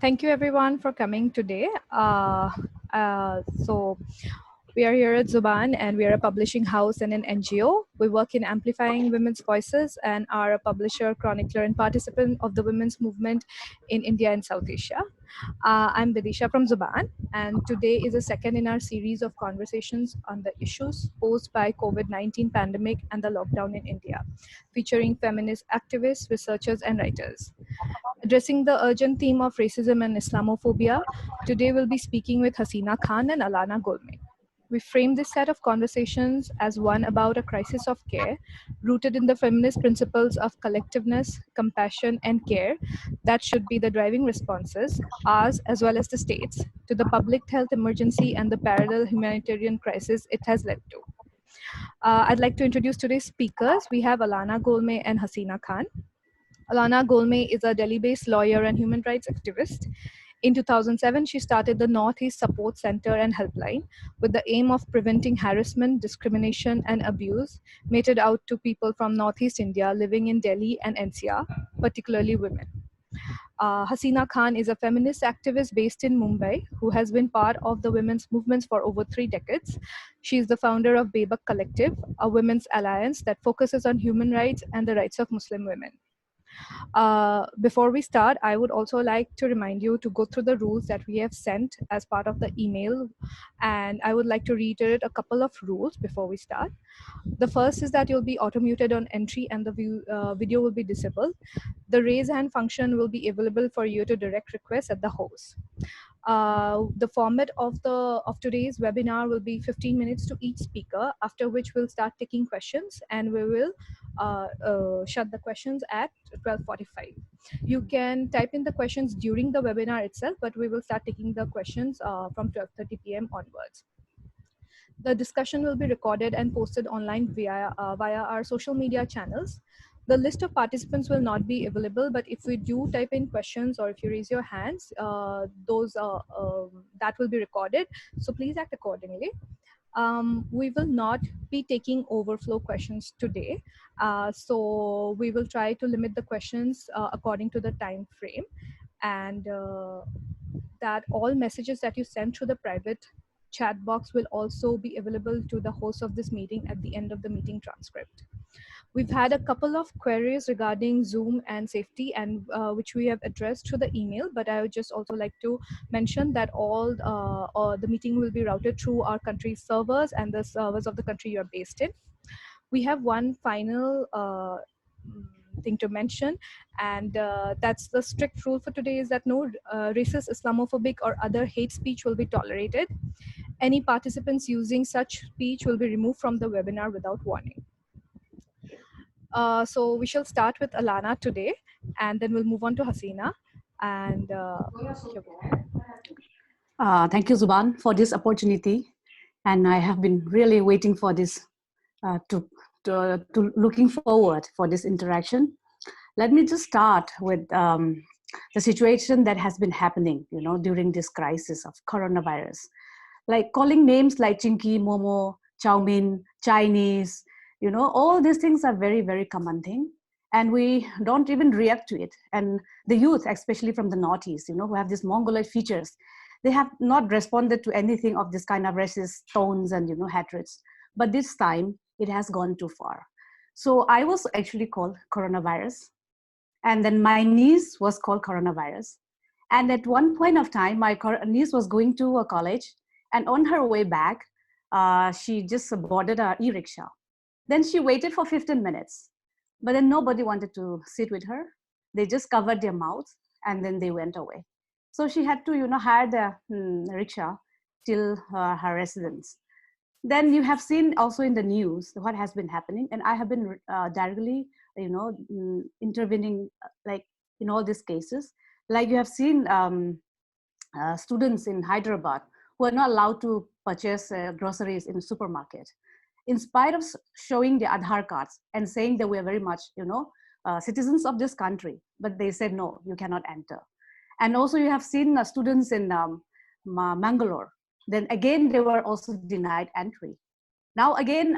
Thank you everyone for coming today. So we are here at Zuban and we are a publishing house and an NGO. We work in amplifying women's voices and are a publisher, chronicler, and participant of the women's movement in India and South Asia. I'm Vidisha from Zuban, and today is the second in our series of conversations on the issues posed by COVID-19 pandemic and the lockdown in India, featuring feminist activists, researchers, and writers. Addressing the urgent theme of racism and Islamophobia, today we'll be speaking with Hasina Khan and Alana Golme. We frame this set of conversations as one about a crisis of care, rooted in the feminist principles of collectiveness, compassion, and care that should be the driving responses, ours as well as the state's, to the public health emergency and the parallel humanitarian crisis it has led to. I'd like to introduce today's speakers. We have Alana Golme and Hasina Khan. Alana Golme is a Delhi-based lawyer and human rights activist. In 2007, she started the Northeast Support Center and Helpline with the aim of preventing harassment, discrimination, and abuse meted out to people from Northeast India living in Delhi and NCR, particularly women. Hasina Khan is a feminist activist based in Mumbai who has been part of the women's movements for over 3 decades. She is the founder of Bebak Collective, a women's alliance that focuses on human rights and the rights of Muslim women. Before we start, I would also like to remind you to go through the rules that we have sent as part of the email. And I would like to reiterate a couple of rules before we start. The first is that you'll be auto-muted on entry and the video will be disabled. The raise hand function will be available for you to direct requests at the host. The format of today's webinar will be 15 minutes to each speaker, after which we'll start taking questions and we will shut the questions at 12:45. You can type in the questions during the webinar itself, but we will start taking the questions from 12:30 p.m. onwards. The discussion will be recorded and posted online via our social media channels. The list of participants will not be available, but if we do type in questions or if you raise your hands, that will be recorded. So please act accordingly. We will not be taking overflow questions today. So we will try to limit the questions according to the time frame, and that all messages that you send through the private chat box will also be available to the host of this meeting at the end of the meeting transcript. We've had a couple of queries regarding Zoom and safety, and which we have addressed through the email, but I would just also like to mention that all the meeting will be routed through our country's servers and the servers of the country you're based in. We have one final thing to mention, and that's the strict rule for today is that no racist, Islamophobic, or other hate speech will be tolerated. Any participants using such speech will be removed from the webinar without warning. So we shall start with Alana today, and then we'll move on to Hasina. And Thank you, Zuban, for this opportunity. And I have been really waiting for this, to looking forward for this interaction. Let me just start with the situation that has been happening, during this crisis of coronavirus. Like calling names like Chinky, Momo, Chow Mein, Chinese, all these things are very, very common thing. And we don't even react to it. And the youth, especially from the Northeast, who have these Mongoloid features, they have not responded to anything of this kind of racist tones and, hatreds. But this time, it has gone too far. So I was actually called coronavirus. And then my niece was called coronavirus. And at one point of time, my niece was going to a college. And on her way back, she just boarded an e-rickshaw. Then she waited for 15 minutes. But then nobody wanted to sit with her. They just covered their mouths and then they went away. So she had to, hire the rickshaw till her residence. Then you have seen also in the news what has been happening, and I have been directly, intervening like in all these cases. Like you have seen students in Hyderabad who are not allowed to purchase groceries in the supermarket, in spite of showing the Aadhaar cards and saying that we are very much, citizens of this country, but they said no, you cannot enter. And also you have seen students in Mangalore. Then again, they were also denied entry. Now again,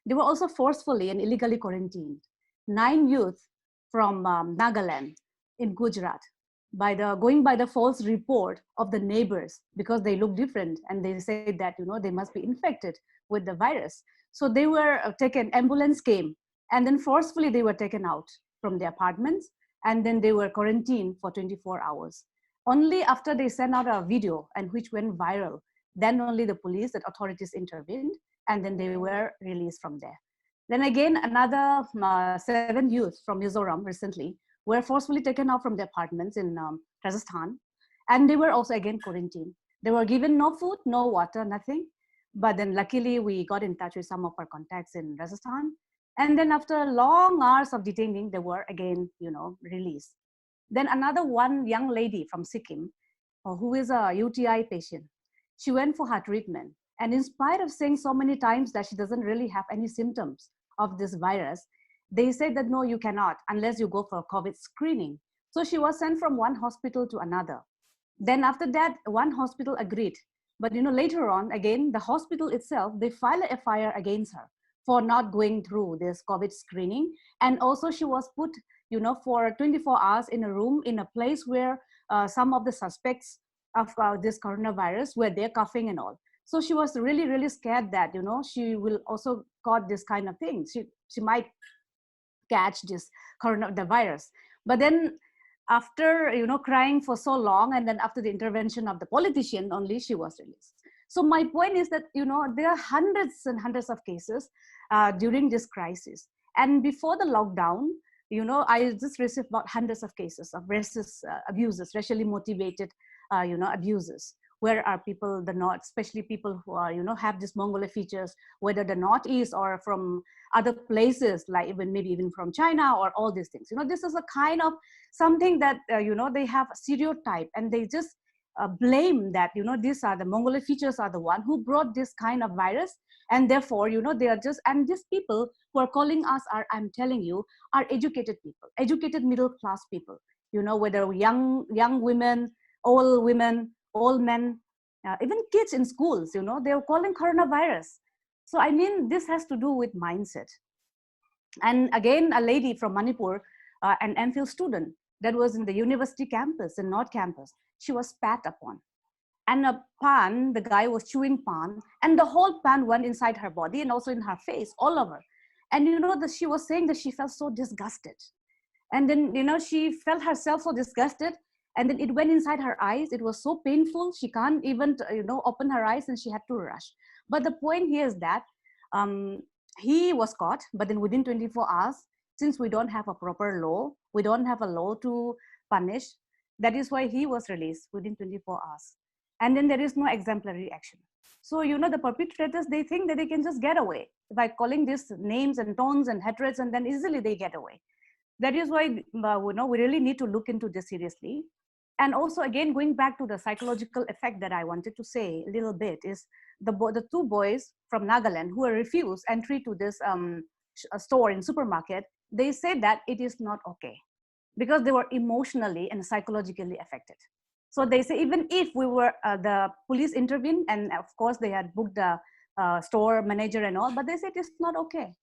they were also forcefully and illegally quarantined. 9 youth from Nagaland in Gujarat. by the going by the false report of the neighbors, because they look different and they said that, you know, they must be infected with the virus. So they were taken, ambulance came, and then forcefully they were taken out from the apartments, and then they were quarantined for 24 hours. Only after they sent out a video and which went viral, then only the police and authorities intervened, and then they were released from there. Then again, another 7 youth from Mizoram recently were forcefully taken out from the apartments in Rajasthan, and they were also again quarantined. They were given no food, no water, nothing. But then luckily we got in touch with some of our contacts in Rajasthan. And then after long hours of detaining, they were again, you know, released. Then another one young lady from Sikkim, who is a UTI patient, she went for her treatment. And in spite of saying so many times that she doesn't really have any symptoms of this virus, they said that no, you cannot unless you go for COVID screening. So she was sent from one hospital to another. Then after that, one hospital agreed. But you know, later on, again, the hospital itself, they filed a FIR against her for not going through this COVID screening. And also she was put, you know, for 24 hours in a room in a place where some of the suspects of this coronavirus were there coughing and all. So she was really, really scared that, you know, she will also got this kind of thing. She might catch this the virus. But then after, you know, crying for so long, and then after the intervention of the politician, only she was released. So my point is that, you know, there are hundreds and hundreds of cases during this crisis. And before the lockdown, you know, I just received about hundreds of cases of racist abuses, racially motivated, you know, abuses. Where are people, the North, especially people who are, you know, have these Mongolic features, whether the Northeast or from other places, like even maybe even from China or all these things. You know, this is a kind of something that, you know, they have a stereotype, and they just blame that, you know, these are the Mongolic features are the one who brought this kind of virus. And therefore, you know, they are just, and these people who are calling us are, I'm telling you, are educated people, educated middle class people, you know, whether young women, old men, even kids in schools, you know, they're calling coronavirus. So, I mean, this has to do with mindset. And again, a lady from Manipur, an MPhil student that was in the university campus, in North Campus, she was spat upon. And a pan, the guy was chewing pan, and the whole pan went inside her body and also in her face, all over. And you know, she was saying that she felt so disgusted. And then, you know, she felt herself so disgusted, and then it went inside her eyes. It was so painful. She can't even, you know, open her eyes, and she had to rush. But the point here is that he was caught, but then within 24 hours, since we don't have a proper law, we don't have a law to punish, that is why he was released within 24 hours. And then there is no exemplary action. So, you know, the perpetrators, they think that they can just get away by calling these names and tones and hatreds, and then easily they get away. That is why, you know, we really need to look into this seriously. And also, again, going back to the psychological effect that I wanted to say a little bit is the two boys from Nagaland who were refused entry to this store in supermarket, they said that it is not okay because they were emotionally and psychologically affected. So they say, even if we were, the police intervened, and of course they had booked the store manager and all, but they said it's not okay.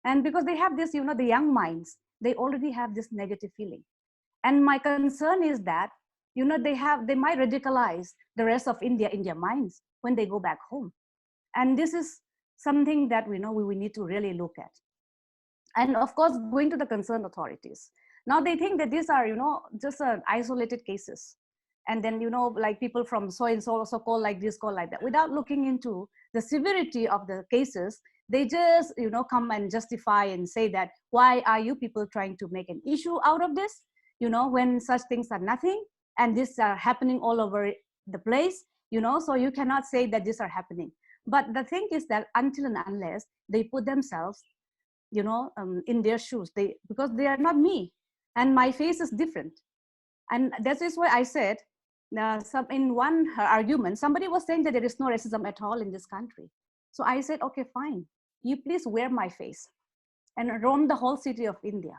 And because they have this, you know, the young minds, they already have this negative feeling. And my concern is that, you know, they might radicalize the rest of India in their minds when they go back home. And this is something that we know we need to really look at. And of course, going to the concerned authorities. Now they think that these are, you know, just isolated cases. And then, you know, like people from so and so also call like this, call like that, without looking into the severity of the cases. They just, you know, come and justify and say that, why are you people trying to make an issue out of this? You know, when such things are nothing, and these are happening all over the place, you know, so you cannot say that these are happening. But the thing is that until and unless they put themselves, you know, in their shoes, because they are not me, and my face is different. And that is why I said, in one argument, somebody was saying that there is no racism at all in this country. So I said, okay, fine. You please wear my face and roam the whole city of India.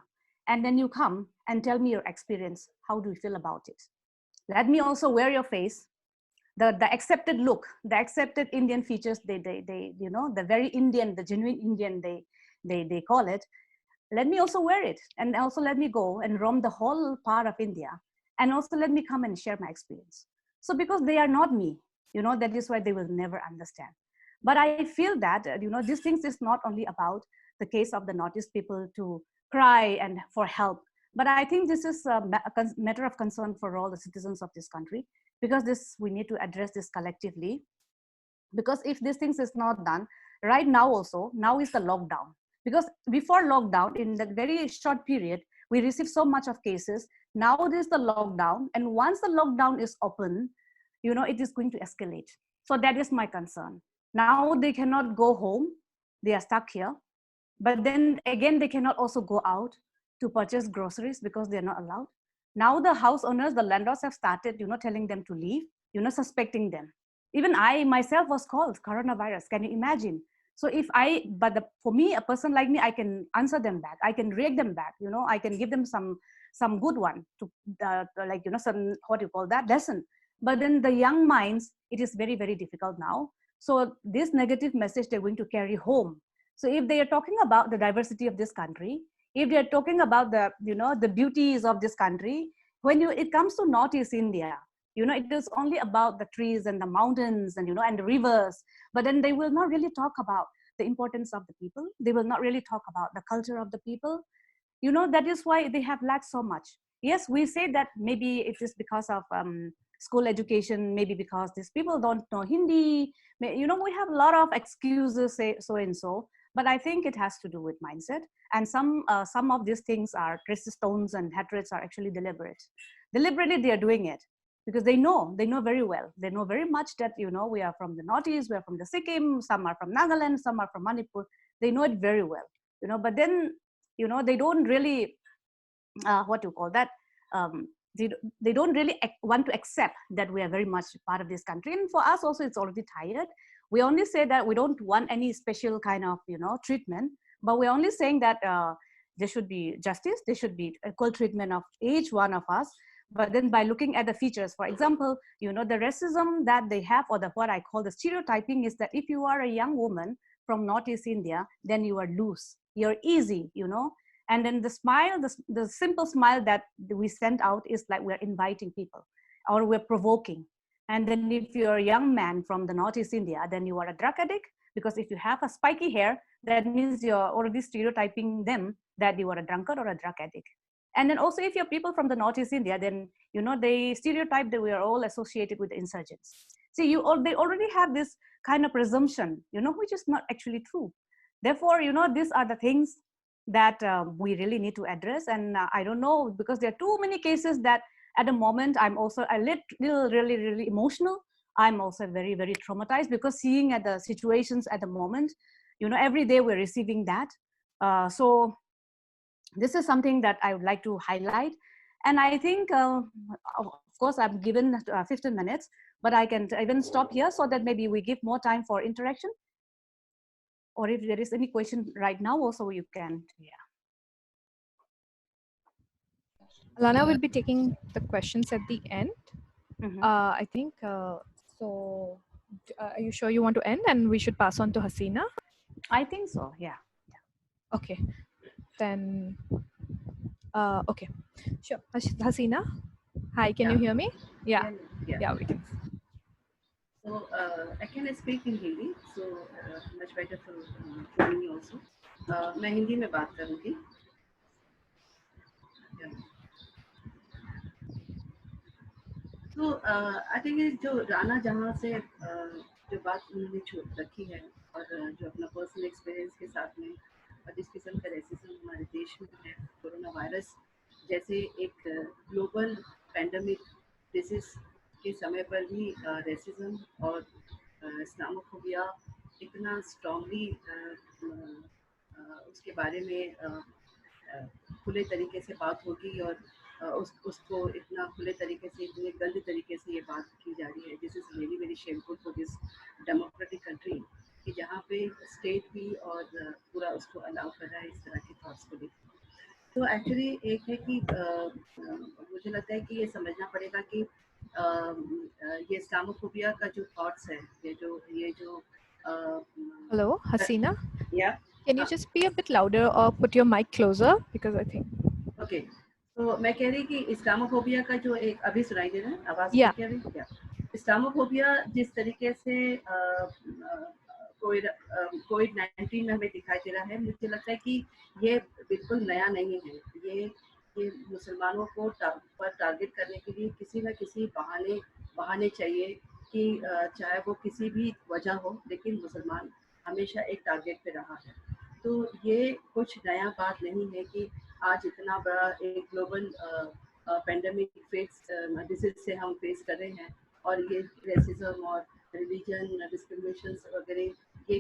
And then you come and tell me your experience. How do you feel about it? Let me also wear your face. The accepted look, the accepted Indian features, they you know, the very Indian, the genuine Indian, they call it. Let me also wear it, and also let me go and roam the whole part of India and also let me come and share my experience. So because they are not me, you know, that is why they will never understand. But I feel that, you know, these things is not only about the case of the Northeast people to cry and for help, but I think this is a matter of concern for all the citizens of this country, because this, we need to address this collectively. Because if these things is not done right now, also now is the lockdown, because before lockdown, in that very short period, we received so much of cases. Now there's the lockdown, and once the lockdown is open, you know, it is going to escalate. So that is my concern. Now they cannot go home, they are stuck here. But then again, they cannot also go out to purchase groceries because they're not allowed. Now the house owners, the landlords have started, you know, telling them to leave, you know, suspecting them. Even I myself was called coronavirus. Can you imagine? So if I, but for me, a person like me, I can answer them back. I can react them back. You know, I can give them some good one to like, you know, some, what you call that, lesson. But then the young minds, it is very, very difficult now. So this negative message they're going to carry home. So if they are talking about the diversity of this country, if they are talking about the, you know, the beauties of this country, when it comes to Northeast India, you know, it is only about the trees and the mountains and, you know, and the rivers, but then they will not really talk about the importance of the people. They will not really talk about the culture of the people. You know, that is why they have lacked so much. Yes, we say that maybe it is because of school education, maybe because these people don't know Hindi. You know, we have a lot of excuses, say so and so, but I think it has to do with mindset. And some of these things are racist tones and hatreds are actually deliberate. Deliberately, they are doing it because they know very well. They know very much that, you know, we are from the Northeast, we are from the Sikkim, some are from Nagaland, some are from Manipur. They know it very well, you know, but then, you know, they don't really, what you call that, they don't really want to accept that we are very much part of this country. And for us also, it's already tired. We only say that we don't want any special kind of, you know, treatment, but we're only saying that there should be justice, there should be equal treatment of each one of us. But then by looking at the features, for example, you know, the racism that they have, or the what I call the stereotyping, is that if you are a young woman from Northeast India, then you are loose, you're easy, you know. And then the smile, the simple smile that we send out is like we're inviting people or we're provoking. And then if you're a young man from the Northeast India, then you are a drug addict, because if you have a spiky hair, that means you're already stereotyping them that you are a drunkard or a drug addict. And then also if you're people from the Northeast India, then, you know, they stereotype that we are all associated with the insurgents. See, they already have this kind of presumption, you know, which is not actually true. Therefore, you know, these are the things that we really need to address. And I don't know, because there are too many cases that at the moment I'm also a little really emotional. I'm also very, very traumatized, because seeing at the situations at the moment, you know, every day we're receiving that. So this is something that I would like to highlight. And I think, of course, I'm given 15 minutes, but I can even stop here so that maybe we give more time for interaction. Or if there is any question right now, also you can, yeah. Alana will be taking the questions at the end. Mm-hmm. I think, so are you sure you want to end and we should pass on to Hasina? I think so, yeah. Okay, then, okay, sure. Hasina, hi, can you hear me? Yeah, we can. So I can speak in Hindi, so much better for me also. मैं हिंदी में बात करूँगी. So I think जो राना जहाँ से जो बात उन्होंने छोड़ रखी है, और जो अपना पर्सनल एक्सपीरियंस के साथ में, और जिस किस्म का रेसिज्म हमारे देश में है, कोरोना वायरस जैसे एक ग्लोबल पैंडमिक डिजीज के समय पर भी रेसिज्म और इस्लामोफोबिया इतना स्ट्रांगली उसके बारे में खुले तरीके से बात होगी, और उसको इतना खुले तरीके से, इतने गंदे तरीके से ये बात की जा रही है. This is really very shameful for this democratic country, कि जहाँ पे स्टेट भी और पूरा उसको अलाउ कर रहा है इस तरह के थॉट्स को लेकर. तो एक्चुअली एक है कि मुझे लगता है कि ये समझना पड़ेगा कि ये इस्लामोफोबिया का जो थॉट्स है, ये जो Hello, Hasina? Yeah. Can you just be a bit louder or put your mic closer? Because I think... Okay. तो मैं कह रही कि इस्लामोफोबिया का जो एक अभी सुनाई दे रहा है, आवाज Yeah. ठीक है अभी क्या? इस्लामोफोबिया जिस तरीके से कोविड-19 में हमें दिखाई दे रहा है, मुझे लगता है कि ये बिल्कुल नया नहीं है। ये मुसलमानों को पर टारगेट करने के लिए किसी न किसी बहाने चाहिए कि चाहे वो किसी भी वजह हो, लेकिन मुसलमान हमेशा एक टारगेट पे रहा है। तो ये कुछ नया बात नहीं है कि आज इतना बड़ा एक ग्लोबल पेंडेमिक डिसीज से हम फेस कर रहे हैं और ये रेसिज्म और रिलीजन डिस्क्रिमिनेशन वगैरह ये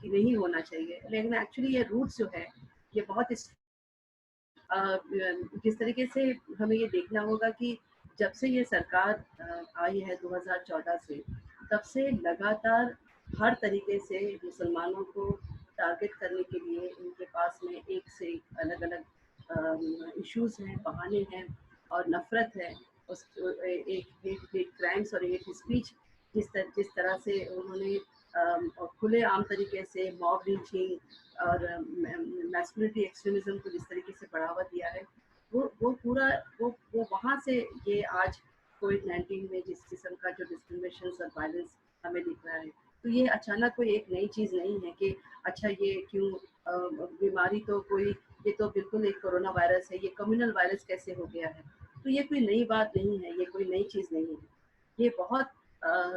नहीं होना चाहिए, लेकिन एक्चुअली ये रूट्स जो है ये बहुत जिस तरीके से हमें ये देखना होगा कि जब से ये सरकार आई है 2014 से, तब से लगातार हर तरीके से मुसलमानों को टारगेट करने के लिए इनके पास में एक से एक अलग-अलग इश्यूज हैं, बहाने हैं और नफरत है। उस एक हेट क्राइम्स और हेट स्पीच जिस तरह से उन्होंने खुले आम तरीके से मॉब लिंचिंग और मैस्कुलिनिटी एक्सट्रीमिज्म को जिस तरीके से बढ़ावा दिया है, वो पूरा वो वहाँ से ये आज कोविड-19 में जिस किस्म का जो डिस्क्रिमिनेशन और वायलेंस हमें दिख रहा है, तो ये अचानक कोई एक नई चीज़ नहीं है कि अच्छा ये क्यों बीमारी तो कोई ये तो बिल्कुल एक कोरोना वायरस है, ये कम्युनल वायरस कैसे हो गया है? तो ये कोई नई बात नहीं है, ये कोई नई चीज़ नहीं है। ये बहुत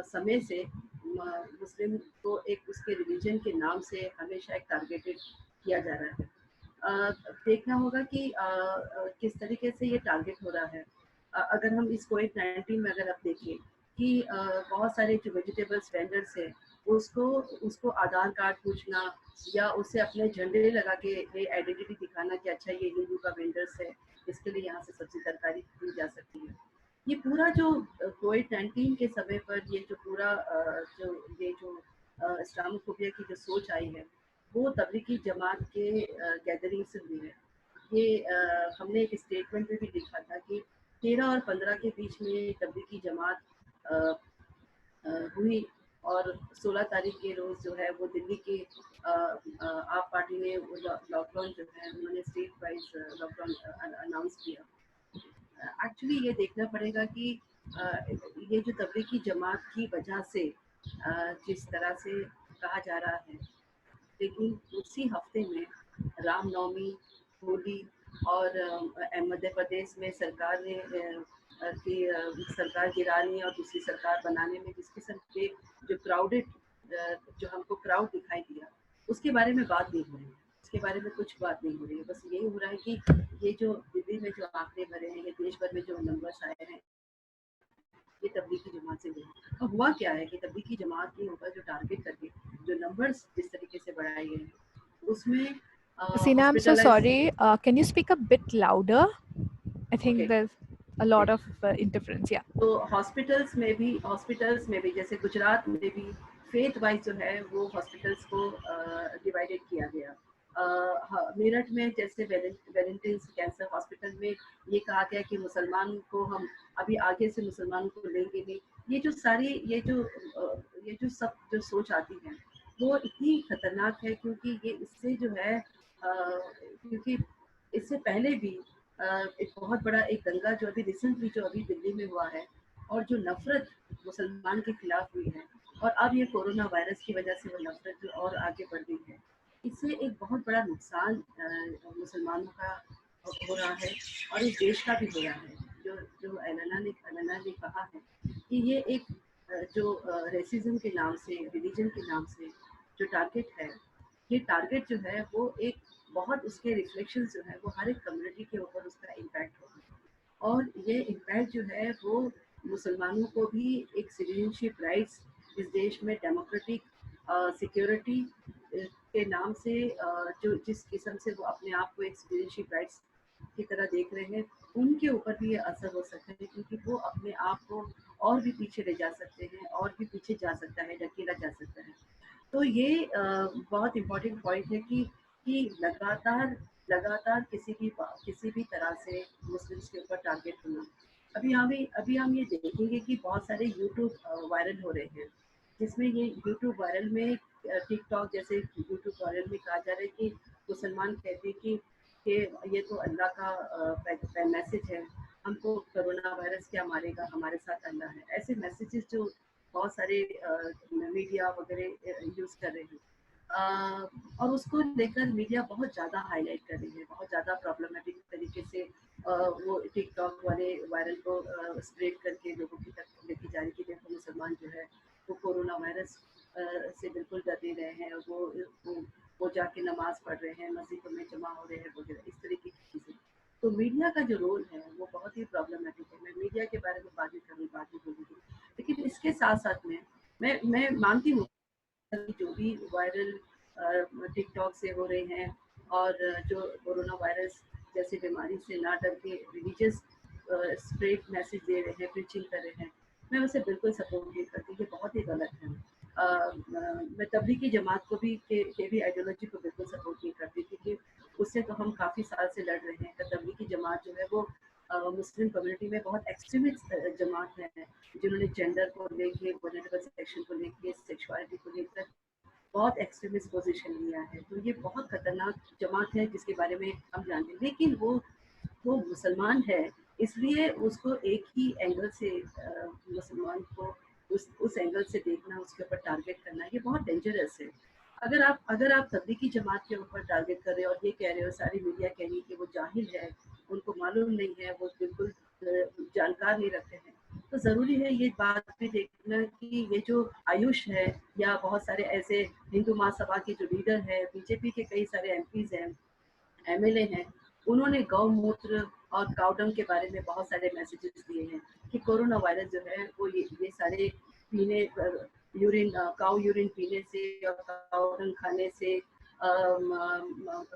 समय से मुस्लिम को एक उसके रिलीजन के नाम से हमेशा एक टारगेटेड किया जा रहा है। देखना होगा कि किस तरीके से ये टारगेट हो रहा है। अगर हम इस कोविड-19 में अगर आप देखें कि बहुत सारे जो वेजिटेबल्स वेंडर्स हैं, उसको उसको आधार कार्ड पूछना या उसे अपने झंडे लगा के ये आइडेंटिटी दिखाना कि अच्छा ये हिंदू का वेंडर्स है, इसके लिए यहाँ से सब्जी तरकारी दी जा सकती है। ये पूरा जो कोविड-19 के समय पर ये जो पूरा इस्लामोफोबिया की जो सोच आई है, वो तबलीगी जमात के गैदरिंग से हुई है। ये हमने एक स्टेटमेंट में भी लिखा था कि 13 और 15 के बीच में तबलीगी जमात अ, हुई और 16 तारीख के रोज़ जो है वो दिल्ली के आप पार्टी ने लॉकडाउन जो है उन्होंने स्टेट वाइज लॉकडाउन अनाउंस किया। एक्चुअली ये देखना पड़ेगा कि ये जो तबलीगी जमात की वजह से जिस तरह से कहा जा रहा है, लेकिन उसी हफ्ते में रामनवमी, होली और मध्य प्रदेश में सरकार ने सरकार गिराने और दूसरी सरकार बनाने में जिस किस्म के जो जो हमको क्राउड दिखाई दिया, उसके बारे में बात नहीं हो रही है। उसके बारे में कुछ बात नहीं हो रही है। बस यही हो रहा है कि ये जो दिल्ली में जो आंकड़े भरे हैं, ये देश भर में जो नंबर्स आए हैं, ये तबलीगी जमात से हुआ। अब हुआ क्या है कि तबलीगी जमात के ऊपर जो टारगेट करके जो नंबर्स जिस तरीके से बढ़ाए गए हैं, उसमें Sina, I'm so hospitalize sorry. Can you speak a bit louder? I think okay there's a lot of interference. Yeah. तो हॉस्पिटल्स में भी जैसे गुजरात में भी फेथ वाइज जो है वो हॉस्पिटल्स को डिवाइडेड किया गया। मेरठ में जैसे वेलेंटिन्स कैंसर हॉस्पिटल में ये कहा गया कि मुसलमान को हम अभी आगे से मुसलमानों को लेंगे नहीं। ये जो सारी ये जो सब जो सोच आती है वो इतनी खतरनाक है क्योंकि ये इससे जो है क्योंकि इससे पहले भी एक बहुत बड़ा एक दंगा जो अभी रिसेंटली जो अभी दिल्ली में हुआ है और जो नफरत मुसलमान के खिलाफ हुई है और अब ये कोरोना वायरस की वजह से वो नफरत जो और आगे बढ़ गई है, इससे एक बहुत बड़ा नुकसान मुसलमानों का हो रहा है और इस देश का भी हो रहा है। जो एलना ने कहा है कि ये एक जो रेसिज्म के नाम से रिलीजन के नाम से जो टारगेट है, ये टारगेट जो है वो एक बहुत उसके रिफ्लेक्शंस जो है वो हर एक कम्युनिटी के ऊपर उसका इम्पैक्ट होगा और ये इम्पैक्ट जो है वो मुसलमानों को भी एक सिटीजनशिप राइट्स इस देश में डेमोक्रेटिक सिक्योरिटी के नाम से जो जिस किस्म से वो अपने आप को एक सिटीजनशिप राइट्स की तरह देख रहे हैं, उनके ऊपर भी ये असर हो सकता है क्योंकि वो अपने आप को और भी पीछे ले जा सकते हैं और भी पीछे जा सकता है, ढकेला जा सकता है। तो ये बहुत इम्पोर्टेंट पॉइंट है कि लगातार किसी भी तरह से मुस्लिम्स के ऊपर टारगेट होना। अभी हम ये देखेंगे कि बहुत सारे यूट्यूब वायरल हो रहे हैं, जिसमें ये यूट्यूब वायरल में टिकटॉक जैसे यूट्यूब वायरल में कहा जा रहा है कि मुसलमान कहते हैं कि कि ये तो अल्लाह का मैसेज है, हमको कोरोना वायरस क्या मारेगा, हमारे साथ अल्लाह है, ऐसे मैसेजेस जो बहुत सारे मीडिया वगैरह यूज़ कर रहे हैं। और उसको लेकर मीडिया बहुत ज़्यादा हाईलाइट कर रही है, बहुत ज़्यादा प्रॉब्लमेटिक तरीके से वो टिकटॉक वाले वायरल को स्प्रेड करके लोगों की तक लेके जा रही है कि देखो मुसलमान जो है वो कोरोना वायरस से बिल्कुल डर नहीं रहे हैं, वो जाके नमाज पढ़ रहे हैं, मस्जिदों में जमा हो रहे हैं वगैरह, इस तरीके की चीज़ें। तो मीडिया का जो रोल है वो बहुत ही प्रॉब्लमेटिक है। मैं मीडिया के बारे में बात भी बोलूँगी, लेकिन इसके साथ साथ में मैं मानती हूँ जो भी वायरल टिकटॉक से हो रहे हैं और जो कोरोना वायरस जैसी बीमारी से ना डर के रिलीजियस स्प्रेड मैसेज दे रहे हैं, प्रीचिंग कर रहे हैं, मैं उसे बिल्कुल सपोर्ट नहीं करती, ये बहुत ही गलत है। मैं तबलीगी जमात को भी के भी आइडियोलॉजी को बिल्कुल सपोर्ट नहीं करती, क्योंकि उससे तो हम काफ़ी साल से लड़ रहे हैं। तबलीगी जमात जो है वो मुस्लिम कम्युनिटी में बहुत एक्सट्रीमिस्ट जमात है, जिन्होंने जेंडर को लेके, वल्नरेबल सेक्शन को लेके, सेक्सुअलिटी को लेकर बहुत एक्सट्रीमिस्ट पोजीशन लिया है। तो ये बहुत खतरनाक जमात है जिसके बारे में हम जानते हैं, लेकिन वो मुसलमान है, इसलिए उसको एक ही एंगल से मुसलमान को उस एंगल से देखना, उसके ऊपर टारगेट करना, ये बहुत डेंजरस है। अगर आप तबलीगी जमात के ऊपर टारगेट कर रहे हो और ये कह रहे हो, सारी मीडिया कह रही है कि वो जाहिल है, उनको मालूम नहीं है, वो बिल्कुल जानकार नहीं रखते हैं, तो ज़रूरी है ये बात भी देखना कि ये जो आयुष है या बहुत सारे ऐसे हिंदू महासभा के जो लीडर हैं, बीजेपी के कई सारे एमपीज हैं, एमएलए हैं, उन्होंने गौमूत्र और काउडंग के बारे में बहुत सारे मैसेजेस दिए हैं कि कोरोना वायरस जो है वो ये सारे पीने यूरिन काउ यूरिन पीने से और काउडंग खाने से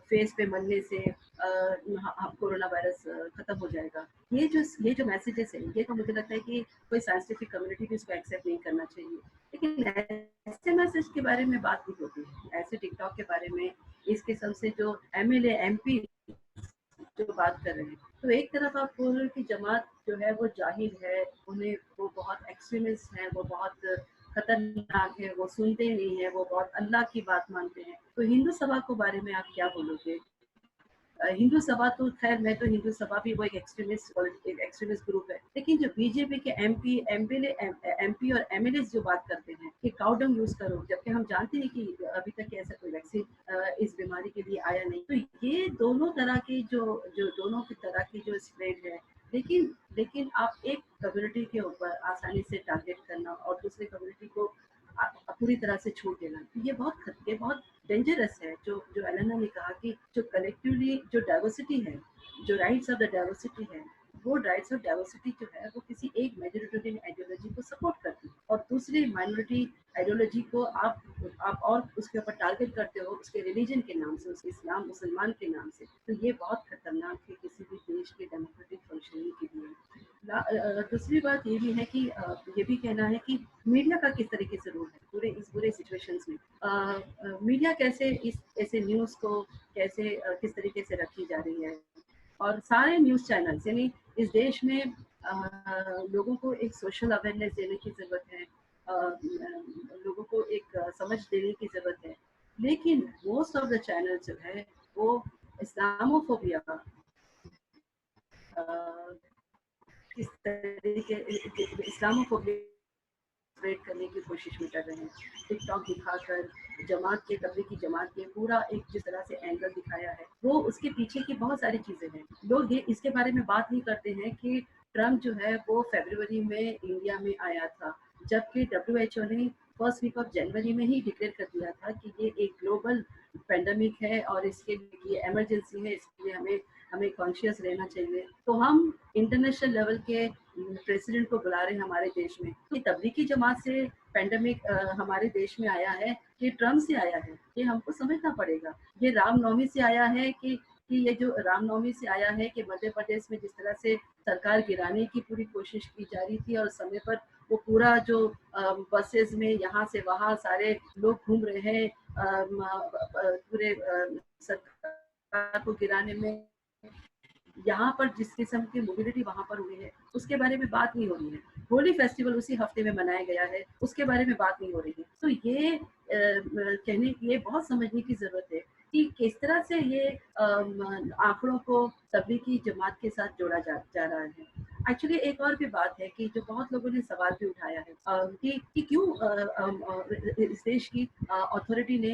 फेस पे मलने से कोरोना वायरस खत्म हो जाएगा। ये जो मैसेजेस है, ये तो मुझे लगता है कि कोई साइंटिफिक कम्युनिटी भी इसको एक्सेप्ट नहीं करना चाहिए, लेकिन ऐसे मैसेज के बारे में बात नहीं होती है। ऐसे टिकटॉक के बारे में इस किस्म से जो एमएलए एमपी जो बात कर रहे हैं, तो एक तरफ आप बोल रहे हो कि जमात जो है वो जाहिल है, उन्हें वो बहुत एक्सट्रीमिस्ट है, वो बहुत खतरनाक है, वो सुनते नहीं है, वो बहुत अल्लाह की बात मानते हैं, तो हिंदू सभा को बारे में आप क्या बोलोगे? हिंदू सभा तो खैर, मैं तो हिंदू सभा भी वो एक एक्सट्रीमिस्ट ग्रुप है, लेकिन जो बीजेपी के एमपी और एमएलए जो बात करते हैं कि काउडंग यूज करो, जबकि हम जानते हैं कि अभी तक ऐसा कोई वैक्सीन इस बीमारी के लिए आया नहीं, तो ये दोनों तरह की दोनों की तरह की जो स्प्रेड है, लेकिन आप एक कम्युनिटी के ऊपर आसानी से टारगेट करना और दूसरे कम्युनिटी को पूरी तरह से छूट देना, तो ये बहुत डेंजरस है। जो एलेना ने कहा कि जो कलेक्टिवली जो डाइवर्सिटी है, जो राइट्स ऑफ द डाइवर्सिटी है, वो राइट्स ऑफ डाइवर्सिटी जो है वो किसी एक मेजोरिटेरियन आइडियोलॉजी को सपोर्ट करती है, और दूसरी माइनॉरिटी आइडियोलॉजी को आप और उसके ऊपर टारगेट करते हो उसके रिलीजन के नाम से, उसके इस्लाम मुसलमान के नाम से, तो ये बहुत खतरनाक है किसी भी देश के डेमोक्रेटिक फंक्शनिंग के लिए। दूसरी बात ये भी है कि ये भी कहना है कि मीडिया का किस तरीके से रोल है इस पूरे सिचुएशंस में। मीडिया कैसे इस ऐसे न्यूज़ को कैसे किस तरीके से रखी जा रही है, और सारे न्यूज़ चैनल्स, यानी इस देश में लोगों को एक सोशल अवेयरनेस देने की ज़रूरत है, लोगों को एक समझ देने की ज़रूरत है, लेकिन मोस्ट ऑफ द चैनल जो है वो इस्लामोफोबिया किस तरीके इस्लामोफोबिया स्प्रेड करने की कोशिश में कर रहे हैं, टिकटॉक दिखाकर जमात के तबलीगी जमात के पूरा एक जिस तरह से एंगल दिखाया है, वो उसके पीछे की बहुत सारी चीजें हैं। लोग ये इसके बारे में बात नहीं करते हैं कि ट्रम्प जो है वो फरवरी में इंडिया में आया था, जबकि WHO ने फर्स्ट वीक ऑफ जनवरी में ही डिक्लेयर कर दिया था कि ये एक ग्लोबल पेंडेमिक है और इसके लिए इमरजेंसी है, इसलिए हमें कॉन्शियस रहना चाहिए। तो हम इंटरनेशनल लेवल के प्रेसिडेंट को बुला रहे हैं हमारे देश में, कि तबलीगी जमात से पेंडेमिक हमारे देश में आया है कि ट्रम्प से आया है, ये हमको समझना पड़ेगा। ये रामनवमी से आया है कि ये जो रामनवमी से आया है कि मध्य प्रदेश में जिस तरह से सरकार गिराने की पूरी कोशिश की जा रही थी और समय पर वो पूरा जो बसेस में यहाँ से वहाँ सारे लोग घूम रहे हैं पूरे सरकार को गिराने में, यहाँ पर जिस किस्म की मोबिलिटी वहाँ पर हुई है उसके बारे में बात नहीं हो रही है। होली फेस्टिवल उसी हफ्ते में मनाया गया है, उसके बारे में बात नहीं हो रही है। तो ये कहने की ये बहुत समझने की जरूरत है कि किस तरह से ये आंकड़ों को तबलीगी जमात के साथ जोड़ा जा रहा है। एक्चुअली एक और भी बात है कि जो बहुत लोगों ने सवाल भी उठाया है कि क्यों इस देश की अथॉरिटी ने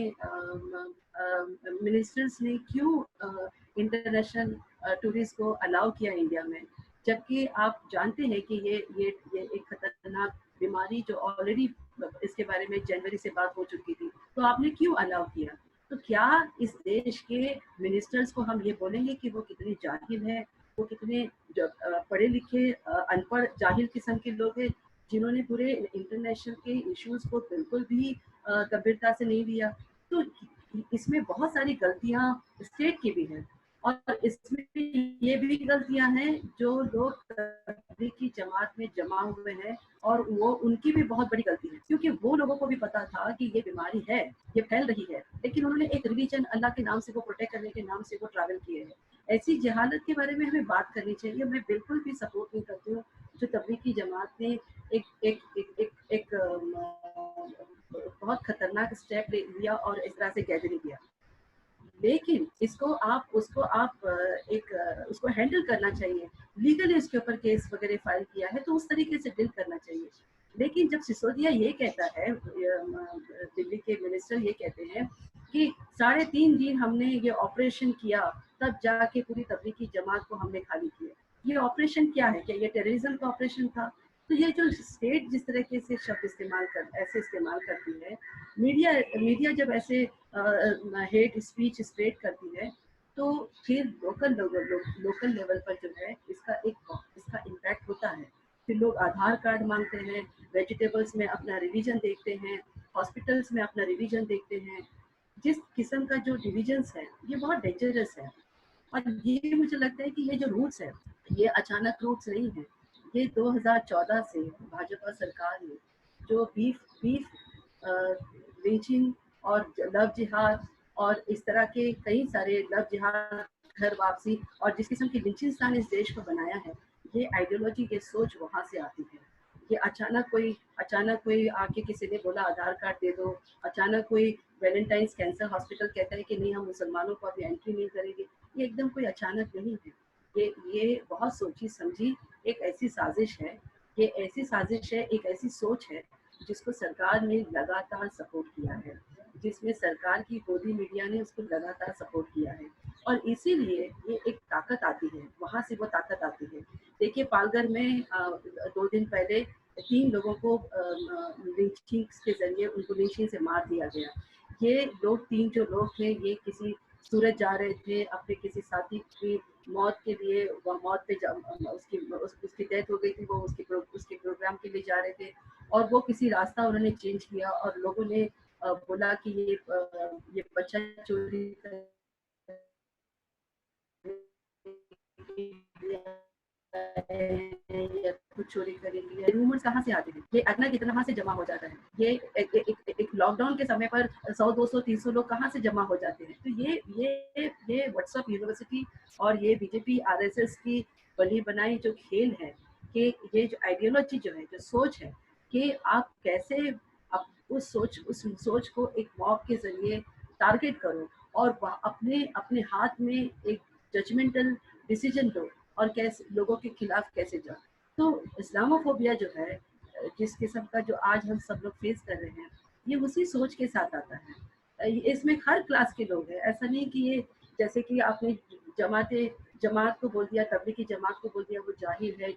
मिनिस्टर्स ने क्यों इंटरनेशनल टूरिस्ट को अलाउ किया इंडिया में, जबकि आप जानते हैं कि ये एक खतरनाक बीमारी जो ऑलरेडी इसके बारे में जनवरी से बात हो चुकी थी, तो आपने क्यों अलाउ किया? तो क्या इस देश के मिनिस्टर्स को हम ये बोलेंगे कि वो कितने जाहिल हैं, वो कितने पढ़े लिखे अनपढ़ जाहिल किस्म के लोग हैं जिन्होंने पूरे इंटरनेशनल के इश्यूज को बिल्कुल भी गंभीरता से नहीं लिया? तो इसमें बहुत सारी गलतियां स्टेट की भी हैं और इसमें ये भी गलतियां हैं जो लोग तबलीगी जमात में जमा हुए हैं, और वो उनकी भी बहुत बड़ी गलती है, क्योंकि वो लोगों को भी पता था कि ये बीमारी है, ये फैल रही है, लेकिन उन्होंने एक रिलीजन अल्लाह के नाम से वो प्रोटेक्ट करने के नाम से वो ट्रैवल किए हैं। ऐसी जहालत के बारे में हमें बात करनी चाहिए। मैं बिल्कुल भी सपोर्ट नहीं करती हूँ जो तबलीगी जमात ने एक एक एक एक, एक बहुत खतरनाक स्टेप लिया और इस तरह से गैदरिंग किया, लेकिन उसको आप उसको हैंडल करना चाहिए। लीगली उसके ऊपर केस वगैरह फाइल किया है तो उस तरीके से डील करना चाहिए। लेकिन जब सिसोदिया ये कहता है, दिल्ली के मिनिस्टर ये कहते हैं कि 3.5 दिन हमने ये ऑपरेशन किया, तब जाके पूरी तबलीगी जमात को हमने खाली किया। ये ऑपरेशन क्या है? क्या ये टेररिज्म का ऑपरेशन था? तो ये जो स्टेट जिस तरीके से शब्द इस्तेमाल करती है, मीडिया जब ऐसे हेट स्पीच स्प्रेड करती है, तो फिर लोकल लेवल पर जो है इसका इम्पैक्ट होता है। फिर लोग आधार कार्ड मांगते हैं, वेजिटेबल्स में अपना रिलीजन देखते हैं, हॉस्पिटल्स में अपना रिलीजन देखते हैं। जिस किस्म का जो डिविजन्स है ये बहुत डेंजरस है, और ये मुझे लगता है कि ये जो रूट्स है ये अचानक रूट्स नहीं है। ये 2014 से भाजपा सरकार ने जो बीफ बीफ लीचिंग और लव जिहाद और इस तरह के कई सारे लव जिहाद, घर वापसी और जिस किस्म की लिंचिंगस्तान इस देश को बनाया है, ये आइडियोलॉजी, ये सोच वहाँ से आती है। ये अचानक कोई आके किसी ने बोला आधार कार्ड दे दो, अचानक कोई वैलेंटाइंस कैंसर हॉस्पिटल कहता है कि नहीं हम मुसलमानों को अभी एंट्री नहीं करेंगे। ये एकदम कोई अचानक नहीं है, ये बहुत सोची समझी एक ऐसी साजिश है। ये ऐसी साजिश है, एक ऐसी सोच है जिसको सरकार ने लगातार सपोर्ट किया है, जिसमें सरकार की गोदी मीडिया ने उसको लगातार सपोर्ट किया है, और इसीलिए ये एक ताकत आती है, वहां से वो ताकत आती है। देखिए पालघर में 2 दिन पहले 3 लोगों को लिंचिंग के जरिए उनको लिंचिंग से मार दिया गया। ये लोग 3 जो लोग थे, ये किसी सूरत जा रहे थे अपने किसी साथी की मौत के लिए, वह मौत पे उसकी डेथ हो गई थी, वो उसके प्रोग्राम के लिए जा रहे थे, और वो किसी रास्ता उन्होंने चेंज किया और लोगों ने बोला कि ये बच्चा चोरी या कुछ चोरी करेंगे। रूमर्स कहाँ से आते हैं? ये अचानक इतना से जमा हो जाता है। ये एक लॉकडाउन के समय पर 100, 200, 300 लोग कहाँ से जमा हो जाते हैं? तो ये व्हाट्सएप यूनिवर्सिटी और ये बीजेपी आरएसएस की बनी बनाई जो खेल है, कि ये जो आइडियोलॉजी जो है, जो सोच है, कि आप कैसे उस सोच को एक मॉब के जरिए टारगेट करो और अपने अपने हाथ में एक जजमेंटल डिसीजन लो और कैसे लोगों के खिलाफ कैसे जाओ। तो इस्लामोफोबिया जो है, जिस किस्म का जो आज हम सब लोग फेस कर रहे हैं, ये उसी सोच के साथ आता है। इसमें हर क्लास के लोग हैं, ऐसा नहीं कि ये जैसे कि आपने जमात को बोल दिया, तबलीगी जमात को बोल दिया वो जाहिल है,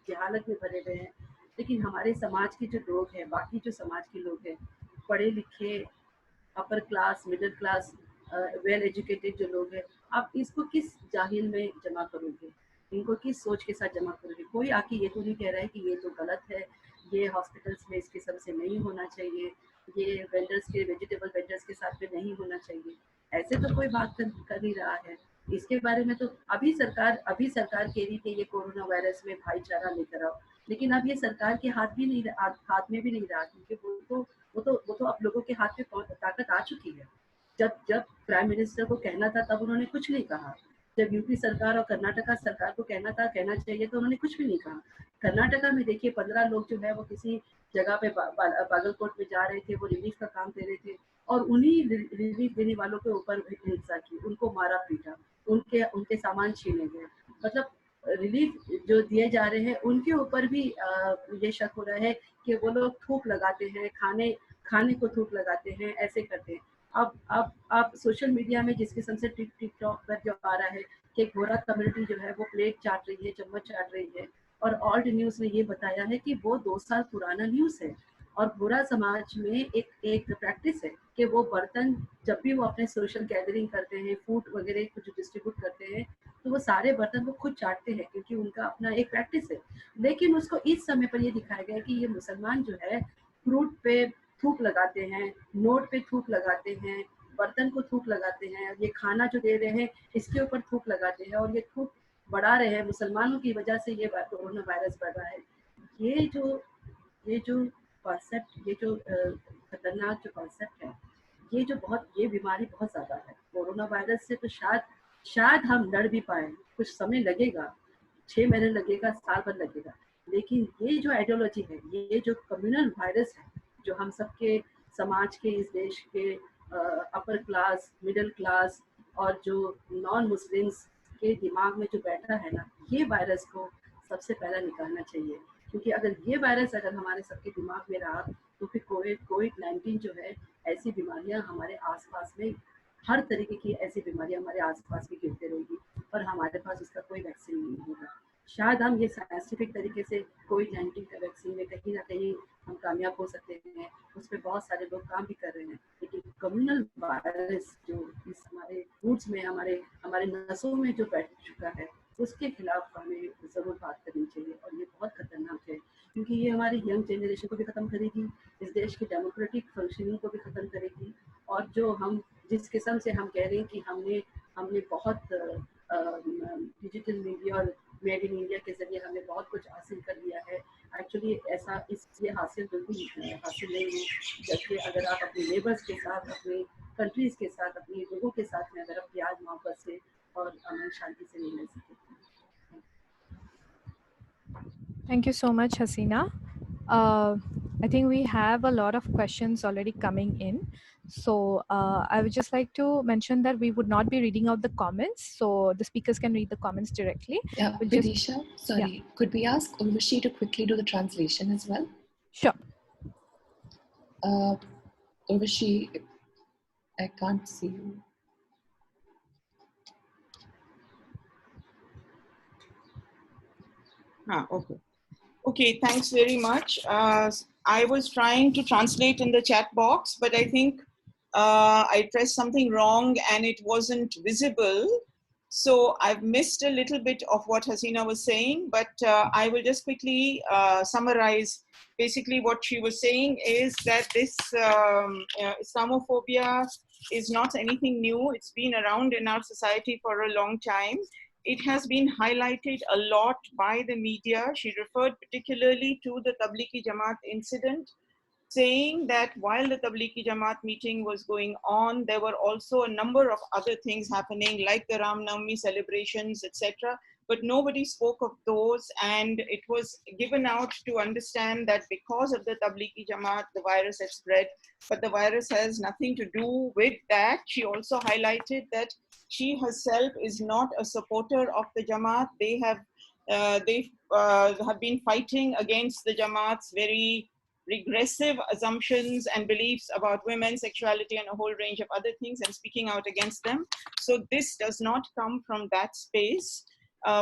जहालत में भरे हुए हैं। लेकिन हमारे समाज के जो लोग हैं, बाकी जो समाज के लोग हैं, पढ़े लिखे, upper class, middle class, well educated जो लोग हैं, आप इसको किस जाहिल में जमा करोगे? इनको किस सोच के साथ जमा करोगे? कोई आके ये तो नहीं कह रहा है कि ये तो गलत है, ये हॉस्पिटल्स में इस किस्म से नहीं होना चाहिए, ये वेजिटेबल वेंडर्स के साथ में नहीं होना चाहिए। ऐसे तो कोई बात कर नहीं रहा है। इसके बारे में तो अभी सरकार कह रही थी ये कोरोना वायरस में भाईचारा लेकर आओ, लेकिन अब ये सरकार के हाथ में भी नहीं रहा, क्योंकि वो तो अब लोगों के हाथ में ताकत आ चुकी है। जब प्राइम मिनिस्टर को कहना था तब उन्होंने कुछ नहीं कहा। जब यूपी सरकार और कर्नाटका सरकार को कहना चाहिए तो उन्होंने कुछ भी नहीं कहा। कर्नाटका में देखिए 15 लोग जो है वो किसी जगह पे बागलकोट में जा रहे थे, वो रिलीफ का काम दे रहे थे, और उन्हीं रिलीफ देने वालों के ऊपर हिंसा की, उनको मारा पीटा, उनके उनके सामान छीने गए। मतलब रिलीफ जो दिए जा रहे हैं उनके ऊपर भी ये शक हो रहा है कि वो लोग थूक लगाते हैं, खाने को थूक लगाते हैं, ऐसे करते हैं। अब आप सोशल मीडिया में जिस किस्म से टिकटॉक पर जो आ रहा है कि घोड़ा कम्युनिटी जो है वो प्लेट चाट रही है, चम्मच चाट रही है, और ऑल्ट न्यूज ने ये बताया है कि वो 2 साल पुराना न्यूज है। और घोड़ा समाज में एक प्रैक्टिस है कि वो बर्तन जब भी वो अपने सोशल गैदरिंग करते हैं, फूड वगैरह कुछ डिस्ट्रीब्यूट करते हैं, तो वो सारे बर्तन वो खुद चाटते हैं क्योंकि उनका अपना एक प्रैक्टिस है। लेकिन उसको इस समय पर ये दिखाया गया कि ये मुसलमान जो है फ्रूट पे थूक लगाते हैं, नोट पे थूक लगाते हैं, बर्तन को थूक लगाते हैं, ये खाना जो दे रहे हैं इसके ऊपर थूक लगाते हैं, और ये थूक बढ़ा रहे हैं। मुसलमानों की वजह से ये कोरोना वायरस बढ़ रहा है। ये जो कॉन्सेप्ट, ये जो खतरनाक जो कॉन्सेप्ट है, ये बीमारी बहुत ज्यादा है। कोरोना वायरस से तो शायद हम लड़ भी पाए, कुछ समय लगेगा, 6 महीने लगेगा, साल भर लगेगा। लेकिन ये जो आइडियोलॉजी है, ये जो कम्युनल वायरस है, जो हम सबके समाज के, इस देश के अपर क्लास, मिडिल क्लास और जो नॉन मुस्लिम्स के दिमाग में जो बैठा है ना, ये वायरस को सबसे पहले निकालना चाहिए। क्योंकि अगर ये वायरस अगर हमारे सबके दिमाग में रहा, तो फिर कोविड-19 जो है, ऐसी बीमारियां हमारे आसपास में, हर तरीके की ऐसी बीमारियां हमारे आसपास में गिरते रहेगी, और हमारे पास उसका कोई वैक्सीन नहीं होगा। शायद हम ये साइंटिफिक तरीके से कोविड-19 का वैक्सीन में कहीं ना कहीं हम कामयाब हो सकते हैं, उस पर बहुत सारे लोग काम भी कर रहे हैं। लेकिन कम्युनल वायरस जो इस हमारे फूड्स में, हमारे हमारे नसों में जो बैठ चुका है, उसके खिलाफ हमें ज़रूर बात करनी चाहिए। और ये बहुत खतरनाक है क्योंकि ये हमारी यंग जनरेशन को भी ख़त्म करेगी, इस देश की डेमोक्रेटिक फंक्शनिंग को भी ख़त्म करेगी। और जो हम जिस किस्म से हम कह रहे हैं कि हमने बहुत डिजिटल मीडिया और मेड इन इंडिया के ज़रिए हमने बहुत कुछ हासिल कर लिया है, एक्चुअली ऐसा ये हासिल बिल्कुल हासिल नहीं है। जबकि अगर आप अपने नेबर्स के साथ, अपने कंट्रीज़ के साथ, अपने लोगों के साथ में अगर आप प्यार मोहब्बत से और अमन शांति से नहीं रह सकते। Thank you so much, Hasina. I think we have a lot of questions already coming in. So I would just like to mention that we would not be reading out the comments, so the speakers can read the comments directly. Yeah, We'll Vidisha, sorry, could we ask Urvashi to quickly do the translation as well? Sure. Urvashi, I can't see you. Okay. Okay, thanks very much. I was trying to translate in the chat box, but I think I pressed something wrong and it wasn't visible. So I've missed a little bit of what Hasina was saying, but I will just quickly summarize. Basically what she was saying is that this Islamophobia is not anything new. It's been around in our society for a long time. It has been highlighted a lot by the media. She referred particularly to the Tablighi Jamaat incident, saying that while the Tablighi Jamaat meeting was going on, there were also a number of other things happening, like the Ram Navami celebrations, etc. But nobody spoke of those, and it was given out to understand that because of the Tablighi Jamaat, the virus had spread, but the virus has nothing to do with that. She also highlighted that she herself is not a supporter of the Jamaat. They have been fighting against the Jamaat's very regressive assumptions and beliefs about women, sexuality, and a whole range of other things, and speaking out against them. So this does not come from that space.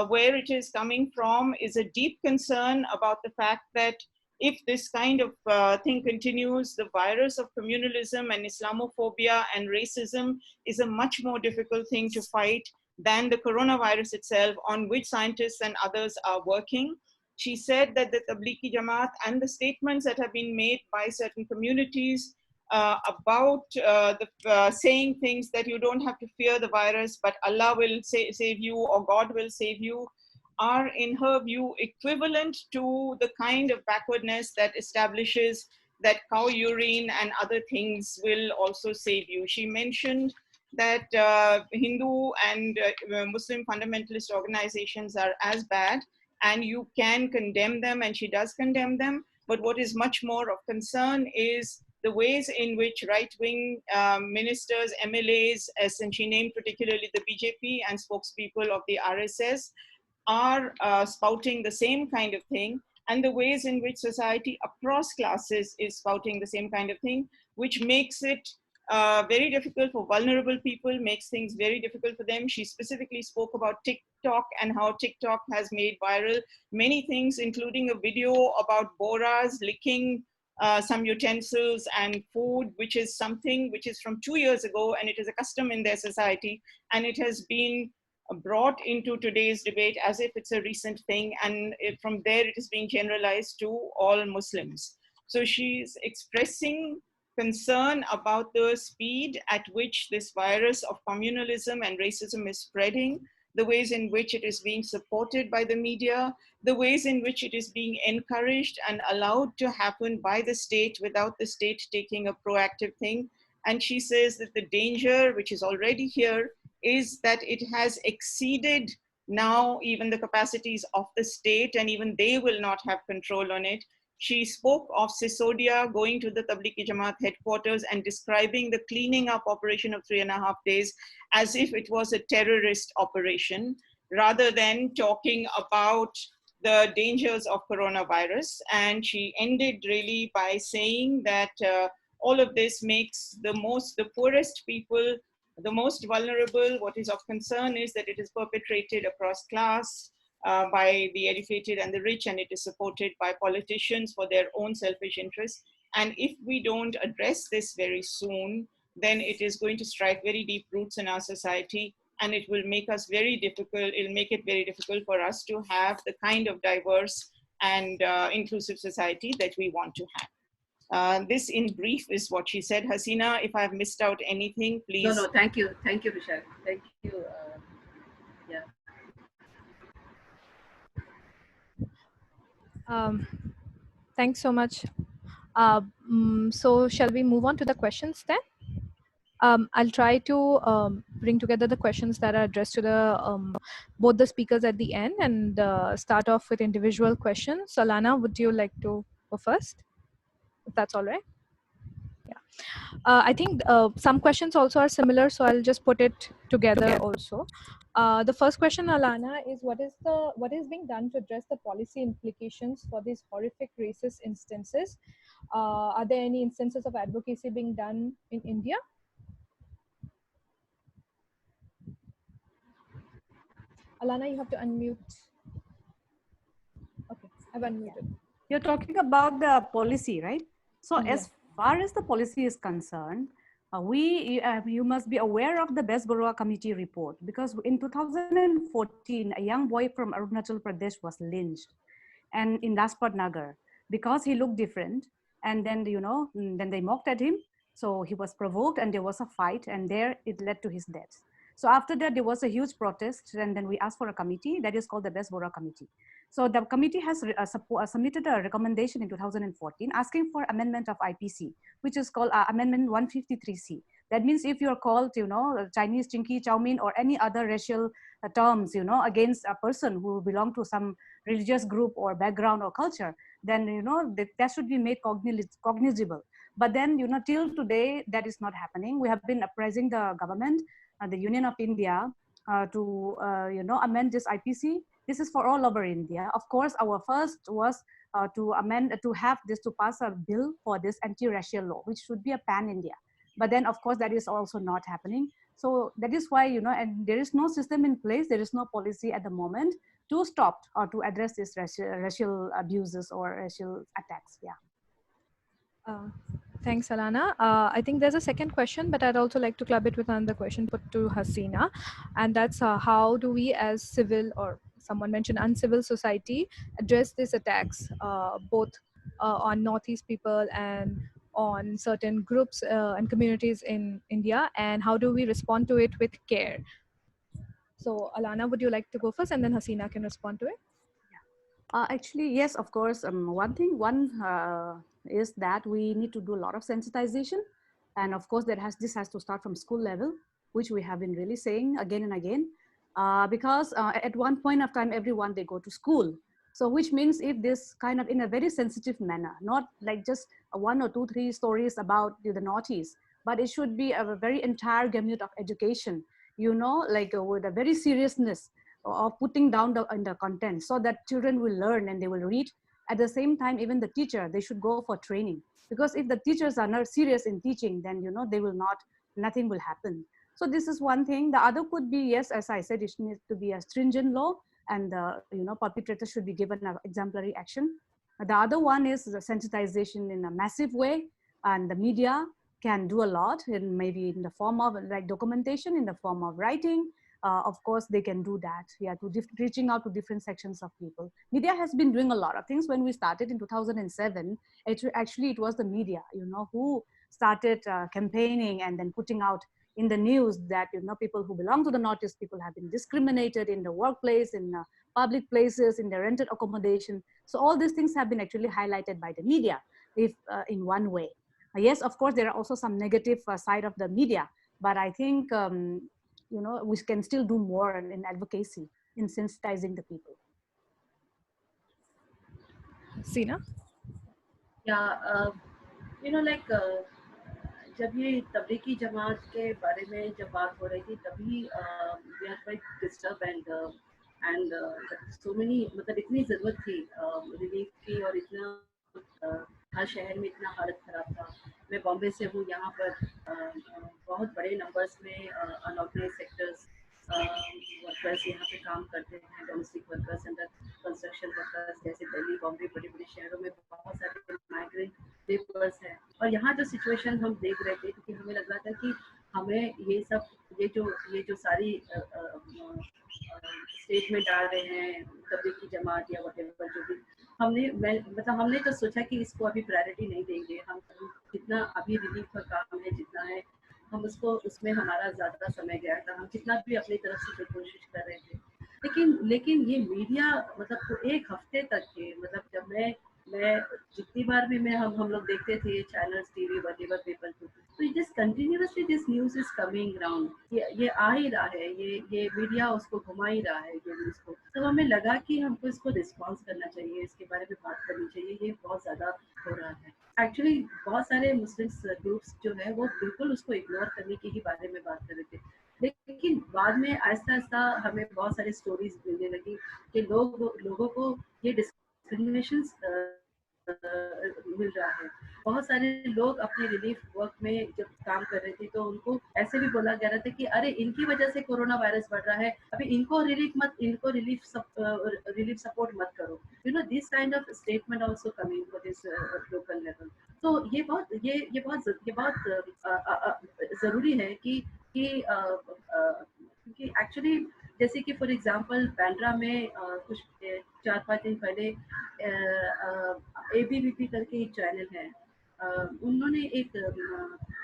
Where it is coming from is a deep concern about the fact that if this kind of thing continues, the virus of communalism and Islamophobia and racism is a much more difficult thing to fight than the coronavirus itself, on which scientists and others are working. She said that the Tablighi Jamaat and the statements that have been made by certain communities about saying things that you don't have to fear the virus, but Allah will save you, or God will save you, are, in her view, equivalent to the kind of backwardness that establishes that cow urine and other things will also save you. She mentioned that Hindu and Muslim fundamentalist organizations are as bad, and you can condemn them, and she does condemn them. But what is much more of concern is the ways in which right-wing ministers, MLAs, and she named particularly the BJP and spokespeople of the RSS, are spouting the same kind of thing, and the ways in which society across classes is spouting the same kind of thing, which makes it very difficult for vulnerable people, makes things very difficult for them. She specifically spoke about TikTok and how TikTok has made viral many things, including a video about Boras licking some utensils and food, which is something which is from 2 years ago, and it is a custom in their society, and it has been brought into today's debate as if it's a recent thing, and from there it is being generalized to all Muslims. So she's expressing concern about the speed at which this virus of communalism and racism is spreading, the ways in which it is being supported by the media, the ways in which it is being encouraged and allowed to happen by the state without the state taking a proactive thing. And she says that the danger, which is already here, is that it has exceeded now even the capacities of the state, and even they will not have control on it. She spoke of Sisodia going to the Tablighi Jamaat headquarters and describing the cleaning up operation of 3.5 days as if it was a terrorist operation, rather than talking about the dangers of coronavirus. And she ended really by saying that all of this makes the poorest people the most vulnerable. What is of concern is that it is perpetrated across class by the educated and the rich, and it is supported by politicians for their own selfish interests. And if we don't address this very soon, then it is going to strike very deep roots in our society, and it will make us very difficult. It'll make it very difficult for us to have the kind of diverse and inclusive society that we want to have. This in brief is what she said. Hasina, if I've missed out anything, please. No, thank you, Vishal. Thank you. Yeah. Thanks so much. So shall we move on to the questions then? I'll try to bring together the questions that are addressed to the both the speakers at the end, and start off with individual questions. Alana, would you like to go first, if that's all right? Yeah. I think some questions also are similar, so I'll just put it together also. The first question, Alana, is what is being done to address the policy implications for these horrific racist instances? Are there any instances of advocacy being done in India? Alana, you have to unmute. Okay, I've unmuted. You're talking about the policy, right? So Yeah. as far as the policy is concerned, you must be aware of the Best Barua Committee report, because in 2014, a young boy from Arunachal Pradesh was lynched, and in Lajpat Nagar, because he looked different. And then, then they mocked at him. So he was provoked, and there was a fight, and there it led to his death. So after that, there was a huge protest, and then we asked for a committee that is called the Best Barua Committee. So the committee has submitted a recommendation in 2014 asking for amendment of IPC, which is called Amendment 153C. That means if you're called, Chinese, Chinky, Chowmin, or any other racial terms, against a person who belong to some religious group or background or culture, then, that should be made cognizable. But then, till today, that is not happening. We have been apprising the government, the Union of India, to, amend this IPC. This is for all over India. Of course, our first was to pass a bill for this anti-racial law, which should be a pan-India. But then, of course, that is also not happening. So that is why, and there is no system in place, there is no policy at the moment to stop or to address these racial abuses or racial attacks. Yeah. Thanks, Alana. I think there's a second question, but I'd also like to club it with another question put to Hasina. And that's how do we as civil, or someone mentioned uncivil society, address these attacks, both on Northeast people and on certain groups and communities in India, and how do we respond to it with care? So Alana, would you like to go first, and then Hasina can respond to it? Actually, yes, of course. One is that we need to do a lot of sensitization. And of course, this has to start from school level, which we have been really saying again and again. Because at one point of time, everyone, they go to school. So which means if this kind of in a very sensitive manner, not like just one or two, three stories about the Northeast, but it should be a very entire gamut of education, you know, like with a very seriousness of putting down the content so that children will learn and they will read. At the same time, even the teacher, they should go for training, because if the teachers are not serious in teaching, then, you know, they will not, nothing will happen. So this is one thing. The other could be, yes, as I said, it needs to be a stringent law, and the, you know, perpetrators should be given an exemplary action. The other one is the sensitization in a massive way, and the media can do a lot, in maybe in the form of like documentation, in the form of writing. Of course, they can do that. Yeah, to reaching out to different sections of people. Media has been doing a lot of things. When we started in 2007, it was the media, you know, who started campaigning and then putting out in the news that, you know, people who belong to the Northeast people have been discriminated in the workplace, in public places, in their rented accommodation. So all these things have been actually highlighted by the media, if in one way. Yes, of course, there are also some negative side of the media, but I think, you know, we can still do more in advocacy, in sensitizing the people. Sina? Yeah, you know, like जब ये तबलीगी जमात के बारे में जब बात हो रही थी तभी we are quite disturb and so many, मतलब इतनी ज़रूरत थी रिलीफ की, और इतना हर शहर में इतना हालत ख़राब था। मैं बॉम्बे से हूँ, यहाँ पर बहुत बड़े नंबर्स में अनऑर्गेनाइज सेक्टर्स वर्कर्स यहाँ पे काम करते हैं, domestic workers, under construction workers, जैसे दिल्ली, बॉम्बे, बड़े बड़े शहरों में बहुत सारे माइग्रेंट लेबर्स हैं। और यहाँ जो सिचुएशन हम देख रहे थे, क्योंकि हमें लग रहा था कि हमें ये जो सारी स्टेटमेंट आ रहे हैं तबलीगी जमात या व्हाटएवर जो भी, हमने तो सोचा कि इसको अभी प्रायोरिटी नहीं देंगे, हम जितना अभी रिलीफ का काम है जितना है हम उसमें हमारा ज़्यादा समय गया था, हम जितना भी अपनी तरफ से जो कोशिश कर रहे थे। लेकिन ये मीडिया, मतलब तो एक हफ्ते तक के, मतलब जब मैं जितनी बार भी हम लोग देखते थे चैनल्स, टीवी, व्हाटएवर, पेपर, तो just continuously this news is coming around, ये आ ही रहा है, ये मीडिया उसको घुमा ही रहा है ये न्यूज़ को। तो हमें लगा कि हमको इसको रिस्पॉन्स करना चाहिए, इसके बारे में बात करनी चाहिए, ये बहुत ज़्यादा हो रहा है। एक्चुअली बहुत सारे मुस्लिम ग्रुप्स जो है वो बिल्कुल उसको इग्नोर करने की ही बारे में बात कर रहे थे, लेकिन बाद में आहिस्ता आहिस्ता हमें बहुत सारी स्टोरीज मिलने लगी कि लोगों को ये डिस्क्रिमिनेशन मिल रहा है। बहुत सारे लोग अपने रिलीफ वर्क में जब काम कर रहे थे तो उनको ऐसे भी बोला जा रहा था कि अरे इनकी वजह से कोरोना वायरस बढ़ रहा है, अभी इनको रिलीफ सपोर्ट मत करो। You know this kind of statement also coming for this local level. तो ये बहुत जरूरी है कि क्योंकि एक्चुअली जैसे कि फॉर एग्जांपल बांद्रा में कुछ 4-5 दिन पहले ABVP करके एक चैनल है, उन्होंने एक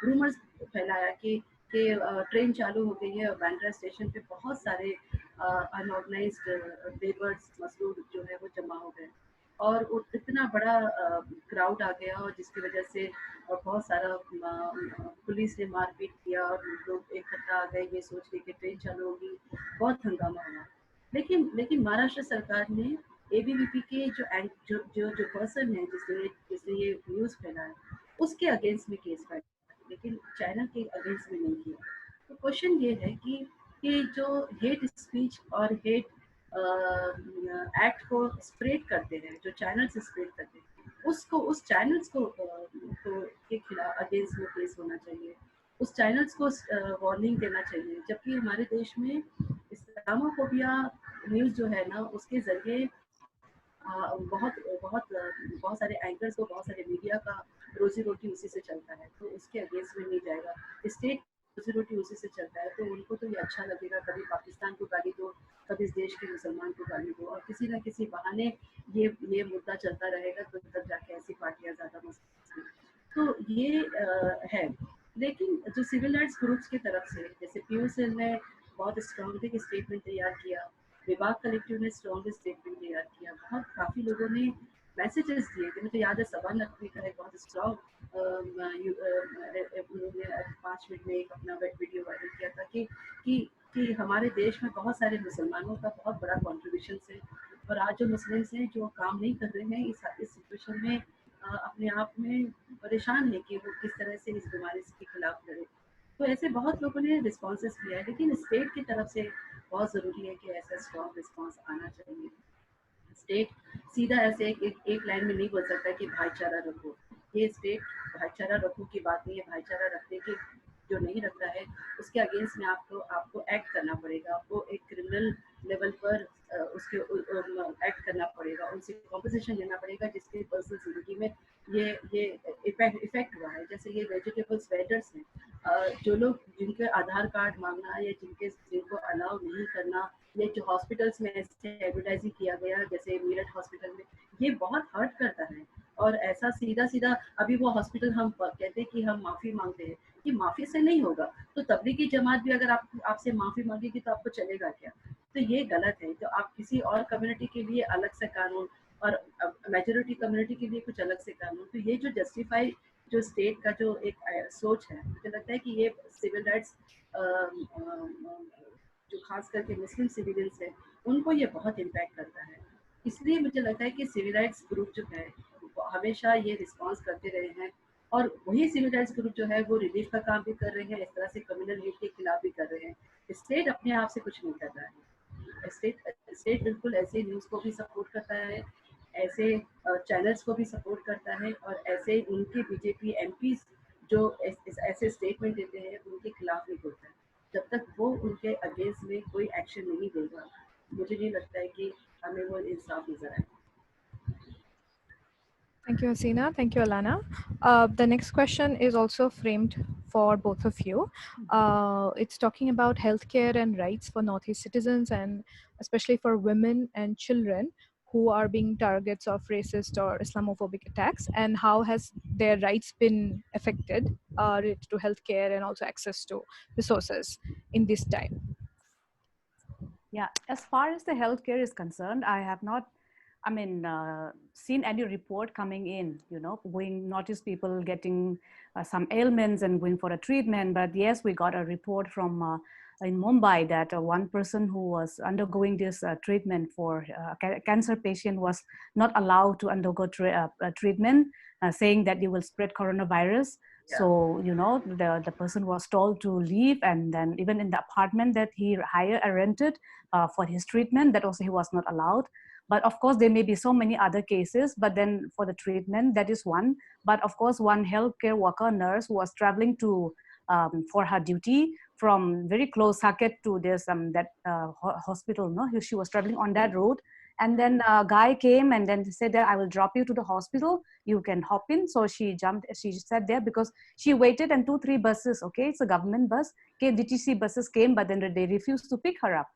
रूमर्स फैलाया कि ट्रेन चालू हो गई है और बांद्रा स्टेशन पे बहुत सारे अनऑर्गेनाइज्ड लेबर्स, मजदूर जो है वो जमा हो गए, और इतना बड़ा क्राउड आ गया, और जिसकी वजह से बहुत सारा पुलिस ने मारपीट किया और लोग इकट्ठा आ गए ये सोच के कि ट्रेन चालू होगी, बहुत हंगामा हुआ। लेकिन महाराष्ट्र सरकार ने ABVP के जो पर्सन है जिसने ये न्यूज़ फैलाया उसके अगेंस्ट में केस फाइल, लेकिन चैनल के अगेंस्ट में नहीं किया। तो क्वेश्चन ये है कि जो हेट स्पीच और हेट एक्ट को स्प्रेड करते हैं, जो चैनल से स्प्रेड करते हैं, उस चैनल्स को के खिलाफ अगेंस्ट में केस होना चाहिए, उस चैनल्स को वार्निंग देना चाहिए। जबकि हमारे देश में इस्लामोफोबिया न्यूज़ जो है ना, उसके जरिए बहुत सारे एंकर्स को, बहुत सारे मीडिया का रोजी रोटी उसी से चलता है, तो उसके अगेंस्ट में नहीं जाएगा। स्टेट रोजी रोटी उसी से चलता है, तो उनको तो ये अच्छा लगेगा, कभी पाकिस्तान को गाली दो, कभी इस देश के मुसलमान को गाली दो, और किसी न किसी बहाने ये मुद्दा चलता रहेगा, तो तब जाके ऐसी पार्टियां ज़्यादा मजबूत। तो ये है। लेकिन जो सिविल राइट्स ग्रुप्स की तरफ से, जैसे PUCL ने बहुत स्ट्रॉन्गली स्टेटमेंट तैयार किया, विभाग कलेक्टिव ने स्ट्रॉन्ग स्टेटमेंट तैयार किया, बहुत काफ़ी लोगों ने मैसेजेस दिए थे। मुझे याद है सवाल नकवी का एक बहुत स्ट्रॉन्ग उन्होंने 5 मिनट में एक अपना वीडियो वायरल किया था कि हमारे देश में बहुत सारे मुसलमानों का बहुत बड़ा कॉन्ट्रीब्यूशन है और आज जो मुस्लिम्स हैं जो काम नहीं कर रहे हैं इस सिचुएशन में अपने आप में परेशान है कि वो किस तरह से इस बीमारी के खिलाफ लड़े। तो ऐसे बहुत लोगों ने रिस्पॉन्सेस किया है, लेकिन स्टेट की तरफ से बहुत ज़रूरी है कि ऐसा स्ट्रॉन्ग रिस्पॉन्स आना चाहिए। स्टेट सीधा ऐसे एक लाइन में नहीं बोल सकता कि भाईचारा रखो। ये स्टेट भाईचारा रखो की बात नहीं है, भाईचारा रखने की जो नहीं रखता है उसके अगेंस्ट में आपको आपको एक्ट करना पड़ेगा, आपको एक क्रिमिनल लेवल पर उसके एक्ट करना पड़ेगा, उनसे कॉम्पोजिशन लेना पड़ेगा जिसके पर्सनल जिंदगी में ये इफेक्ट हुआ है। जैसे ये वेजिटेबल्स वेंडर्स हैं, जो लोग जिनके आधार कार्ड मांगना या जिनको अलाउ नहीं करना, ये जो हॉस्पिटल्स में ऐसे एडवर्टाइजिंग किया गया जैसे मेरठ हॉस्पिटल में, ये बहुत हर्ट करता है। और ऐसा सीधा सीधा अभी वो हॉस्पिटल हम कहते हैं कि हम माफ़ी मांगते हैं, कि माफ़ी से नहीं होगा। तो तबलीगी जमात भी अगर आपसे माफ़ी मांगेगी तो आपको चलेगा क्या? तो ये गलत है। तो आप किसी और कम्युनिटी के लिए अलग से कानून और मेजोरिटी कम्युनिटी के लिए कुछ अलग से कानून, तो ये जो जस्टिफाई जो स्टेट का जो एक सोच है, मुझे लगता है कि ये सिविल राइट्स जो खास करके मुस्लिम सिविलियंस है उनको ये बहुत इम्पैक्ट करता है। इसलिए मुझे लगता है कि सिविल राइट्स ग्रुप जो है हमेशा ये रिस्पॉन्स करते रहे हैं, और वही सिविल राइट्स ग्रुप जो है वो रिलीफ का काम भी कर रहे हैं, इस तरह से कम्युनल हीट के खिलाफ भी कर रहे हैं। स्टेट अपने आप से कुछ नहीं कर रहा है। स्टेट बिल्कुल ऐसे न्यूज़ को भी सपोर्ट करता है, ऐसे चैनल्स को भी सपोर्ट करता है, और ऐसे उनके बीजेपी एमपीज जो ऐसे स्टेटमेंट देते हैं उनके खिलाफ नहीं बोलता है। जब तक वो उनके अगेंस्ट में कोई एक्शन नहीं देगा, मुझे नहीं लगता है कि हमें वो इंसाफ नजर आए। Thank you, Hasina. Thank you, Alana. The next question is also framed for both of you. It's talking about healthcare and rights for Northeast citizens, and especially for women and children who are being targets of racist or Islamophobic attacks, and how has their rights been affected related to healthcare and also access to resources in this time. Yeah, as far as the healthcare is concerned, I have not, seen any report coming in, going notice people getting some ailments and going for a treatment. But yes, we got a report from in Mumbai that one person who was undergoing this treatment for a cancer patient was not allowed to undergo treatment, saying that you will spread coronavirus. Yeah. So, the person was told to leave, and then even in the apartment that he hired or rented for his treatment, that also he was not allowed. But of course, there may be so many other cases, but then for the treatment, that is one. But of course, one healthcare worker, nurse, was traveling to for her duty from very close Saket to this hospital. No, she was traveling on that road, and then a guy came and then said that I will drop you to the hospital. You can hop in. So she jumped. She sat there because she waited, and 2-3 buses. Okay, it's a government bus. Okay, DTC buses came, but then they refused to pick her up.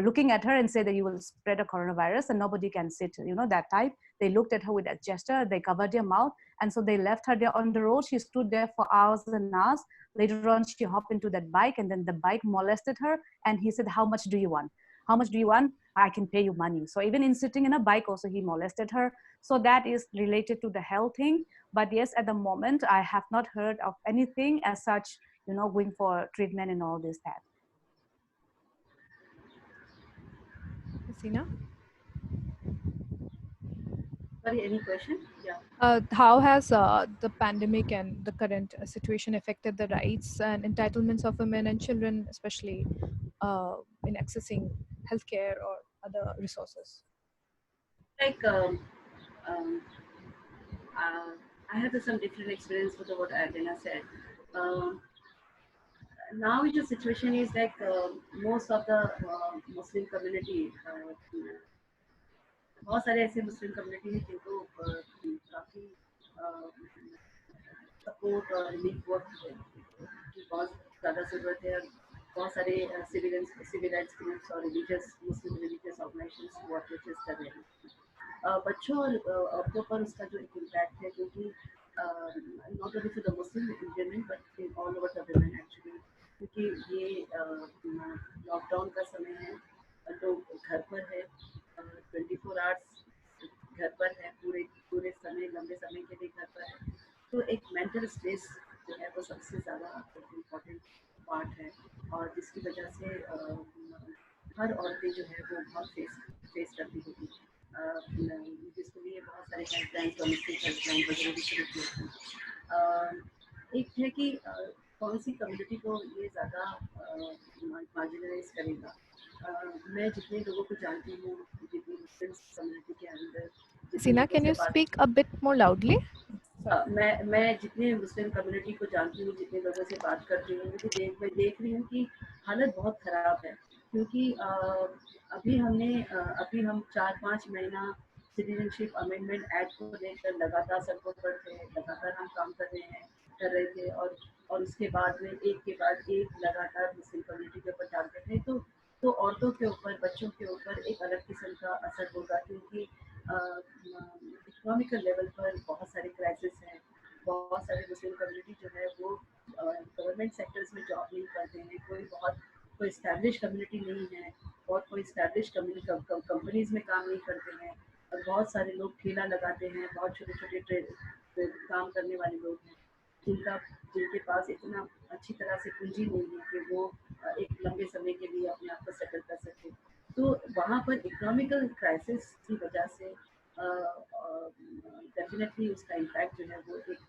Looking at her and say that you will spread a coronavirus and nobody can sit, that type. They looked at her with that gesture, they covered their mouth, and so they left her there on the road. She stood there for hours and hours. Later on, she hopped into that bike, and then the bike molested her, and he said, how much do you want? How much do you want? I can pay you money. So even in sitting in a bike also, he molested her. So that is related to the health thing. But yes, at the moment, I have not heard of anything as such, going for treatment and all this, that. Hasina? Sorry, any question? Yeah. How has the pandemic and the current situation affected the rights and entitlements of women and children, especially in accessing healthcare or other resources? Like, I have some different experience with what Adina said. Now the situation is like most of the Muslim community, बहुत सारे ऐसे Muslim community हैं जिनको काफ़ी support और relief work की बहुत ज़्यादा ज़रूरत है। बहुत सारे सिविल राइट्स ग्रुप्स और मुस्लिम रिलीजियस ऑर्गेनाइजेशंस वो अप्रोचेस कर रहे हैं। बच्चों और औरतों पर उसका जो एक इम्पैक्ट है, क्योंकि not only for the Muslim women but in all over the women actually, क्योंकि ये लॉकडाउन का समय है, लोग घर पर है, 24 आवर्स घर पर है, पूरे समय लंबे समय के लिए घर पर है। तो एक मेंटल स्ट्रेस जो है वो सबसे ज़्यादा इम्पोर्टेंट पार्ट है, और जिसकी वजह से हर औरतें जो है वो बहुत फेस करती होगी। सारे हेल्पलाइन, डोमेस्टिक हेल्पलाइन वगैरह भी शुरू किए थे। एक है कि कौन सी कम्युनिटी को ये ज़्यादा मार्जिनलाइज करेगा। मैं जितने लोगों को जानती हूँ, जितनी मुस्लिम कम्युनिटी के अंदर, Sina, can you speak a bit more loudly? मैं जितने मुस्लिम कम्युनिटी को जानती हूँ, जितने लोगों से बात करती हूँ, मैं देख रही हूँ कि हालत बहुत ख़राब है। क्योंकि अभी हम 4-5 महीना सिटीजनशिप अमेंडमेंट एक्ट को लेकर लगातार सड़कों पर थे, लगातार हम काम कर रहे थे, और उसके बाद में एक के बाद एक लगातार मुस्लिम कम्युनिटी के ऊपर टारगेट है। तो औरतों के ऊपर, बच्चों के ऊपर एक अलग किस्म का असर होगा, क्योंकि इकोनॉमिकल लेवल पर बहुत सारे क्राइसिस हैं। बहुत सारे मुस्लिम कम्युनिटी जो है वो गवर्नमेंट सेक्टर्स में जॉब नहीं करते हैं, कोई इस्टेब्लिश कम्युनिटी नहीं है, कोई इस्टेब्लिश कंपनीज में काम नहीं करते हैं, और बहुत सारे लोग ठेला लगाते हैं, बहुत छोटे छोटे काम करने वाले लोग हैं, जिनके पास इतना अच्छी तरह से पूंजी नहीं है कि वो एक लंबे समय के लिए अपने आप को सेटल कर सके। तो वहाँ पर इकोनॉमिकल क्राइसिस की वजह से डेफिनेटली उसका इम्पैक्ट जो है वो एक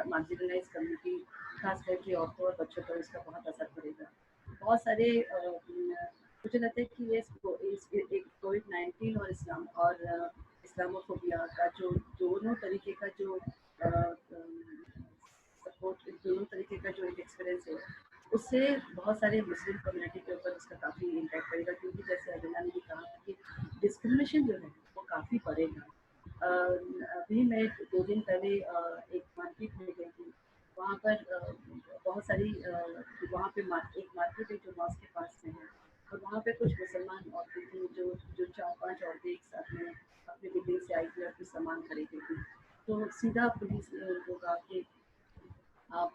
मार्जिनलाइज कम्युनिटी, खास करके औरतों और बच्चों पर उसका बहुत असर पड़ेगा। बहुत सारे मुझे लगता है कि ये एक कोविड-19 और इस्लामोफोबिया का जो दोनों तरीके का जो सपोर्ट, दोनों तरीके का जो एक एक्सपीरियंस है, उससे बहुत सारे मुस्लिम कम्युनिटी के ऊपर उसका काफ़ी इम्पैक्ट पड़ेगा। क्योंकि जैसे अदिना ने भी कहा कि डिस्क्रिमिनेशन जो है वो काफ़ी पड़ेगा। अभी मैं 2 दिन पहले एक मार्केट में गई थी। वहाँ पर बहुत सारी वहाँ पे एक मार्केट है जो मॉस्क के पास में है, और वहाँ पे कुछ मुसलमान औरतें थी जो 4-5 औरतें एक साथ में अपनी बिल्डिंग से आई थी और कुछ सामान खरीदी थी। तो सीधा पुलिस ने उनको कहा कि आप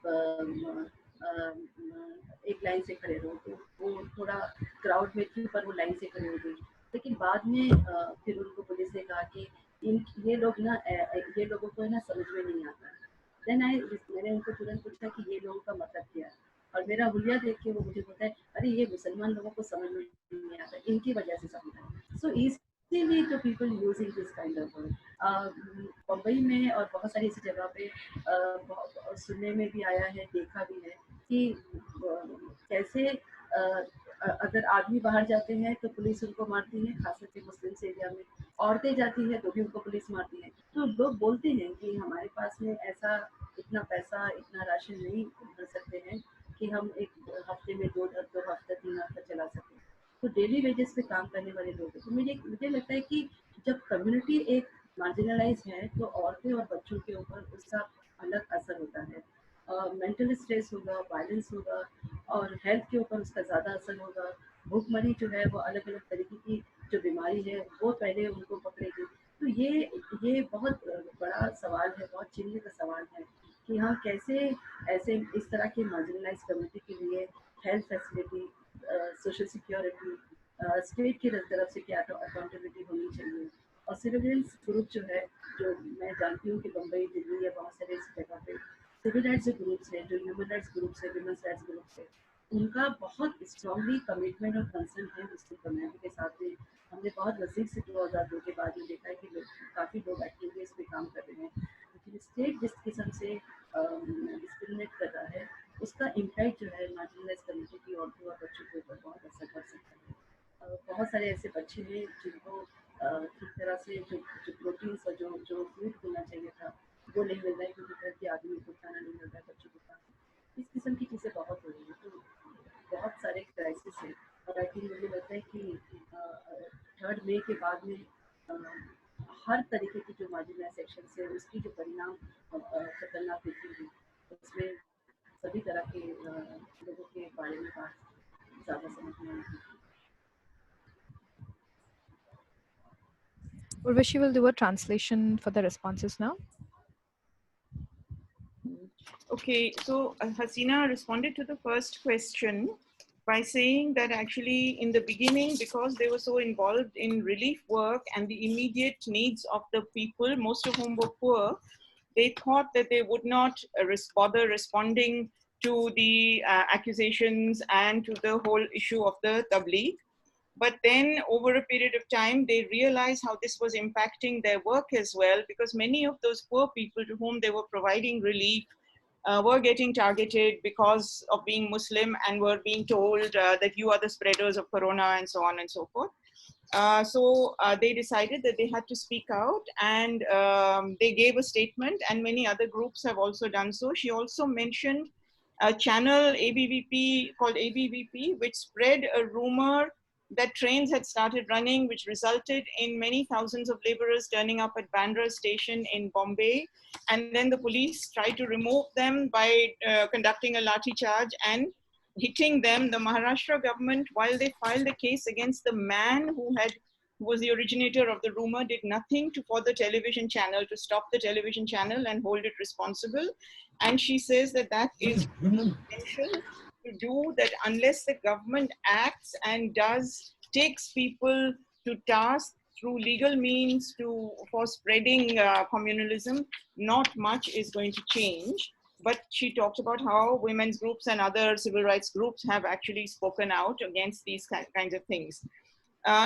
एक लाइन से खड़े रहो। तो वो थोड़ा क्राउड में थी, पर वो लाइन से खड़ी हो गई। लेकिन बाद में फिर उनको पुलिस ने कहा कि ये लोगों को है ना समझ में नहीं आता। मैंने उनको तुरंत पूछा कि ये लोगों का मतलब क्या है, और मेरा हुलिया देख के वो मुझे बोलता है, अरे ये मुसलमान लोगों को समझ में नहीं आता, इनकी वजह से समझ आता। सो इसीलिए जो people using this kind of word Mumbai में और बहुत सारी ऐसी जगह पे सुनने में भी आया है, देखा भी है कि कैसे अगर आदमी बाहर जाते हैं तो पुलिस उनको मारती है, खास करके मुस्लिम एरिया में। औरतें जाती हैं तो भी उनको पुलिस मारती है। तो लोग बोलते हैं कि हमारे पास में ऐसा इतना पैसा, इतना राशन नहीं कर सकते हैं कि हम एक हफ्ते में 2 हफ्ते 3 हफ्ते चला सकें। तो डेली वेजेस पे काम करने वाले लोग हैं। तो मुझे लगता है कि जब कम्युनिटी एक मार्जिनलाइज है तो औरतें और बच्चों के ऊपर उसका अलग असर होता है। मेंटल स्ट्रेस होगा, वायलेंस होगा, और हेल्थ के ऊपर उसका ज़्यादा असर होगा। भूखमरी जो है वो अलग अलग तरीके की जो बीमारी है वो पहले उनको पकड़ेगी। तो ये बहुत बड़ा सवाल है, बहुत चिंता का सवाल है कि हम कैसे ऐसे इस तरह के मार्जिनलाइज कम्युनिटी के लिए health facility, social security, state की तरफ से क्या अकाउंटेबिलिटी होनी चाहिए। और सिविलियंस ग्रुप जो है, जो मैं जानती हूँ कि बम्बई, दिल्ली या बहुत सारे इस जगह पे सिविल राइट्स जो ग्रुप्स हैं, जो ह्यूमन राइट्स ग्रुप्स है, वुमेन्स राइट्स ग्रुप्स है, उनका बहुत स्ट्रांगली कमिटमेंट और कंसर्न है मुस्लिम कम्युनिटी के साथ में। हमने बहुत नज़दीक से 2002 के बाद में देखा है कि काफ़ी लोग एक्टिवली इस पर काम कर रहे हैं। लेकिन स्टेट जिस किस्म से डिस्क्रिमिनेट कर रहा है, उसका इम्पैक्ट जो है मार्जिनलाइज कम्युनिटी की औरतों और बच्चों के ऊपर बहुत असर कर सकता है। बहुत सारे ऐसे बच्चे हैं जिनको ठीक तरह से जो प्रोटीन्स और जो फूड मिलना चाहिए था वो नहीं मिल रहा है, क्योंकि घर के आदमी को खाना नहीं मिल रहा है, बच्चों को खाना। इस किस्म की चीज़ें बहुत हो रही हैं। तो बहुत सारे क्राइसिस हैं, और आई थिंक मुझे लगता है कि 3 मई के बाद में हर तरीके की जो मार्जिनलाइज सेक्शन है उसकी जो परिणाम खतरनाक दिखेंगे, उसमें सभी तरह के लोगों के बारे में बात ज़्यादा समझ में आएगी। Urvashi will do a translation for the responses now. Okay, so Hasina responded to the first question by saying that actually in the beginning, because they were so involved in relief work and the immediate needs of the people, most of whom were poor, they thought that they would not bother responding to the accusations and to the whole issue of the Tabligh. But then over a period of time, they realized how this was impacting their work as well, because many of those poor people to whom they were providing relief were getting targeted because of being Muslim and were being told that you are the spreaders of corona and so on and so forth. So they decided that they had to speak out, and they gave a statement, and many other groups have also done so. She also mentioned a channel ABVP called ABVP, which spread a rumor that trains had started running, which resulted in many thousands of laborers turning up at Bandra station in Bombay. And then the police tried to remove them by conducting a lathi charge and hitting them. The Maharashtra government, while they filed a case against the man who was the originator of the rumor, did nothing for the television channel to stop the television channel and hold it responsible. And she says that that is essential to do, that unless the government acts and takes people to task through legal means for spreading communalism, not much is going to change. But she talked about how women's groups and other civil rights groups have actually spoken out against these kinds of things.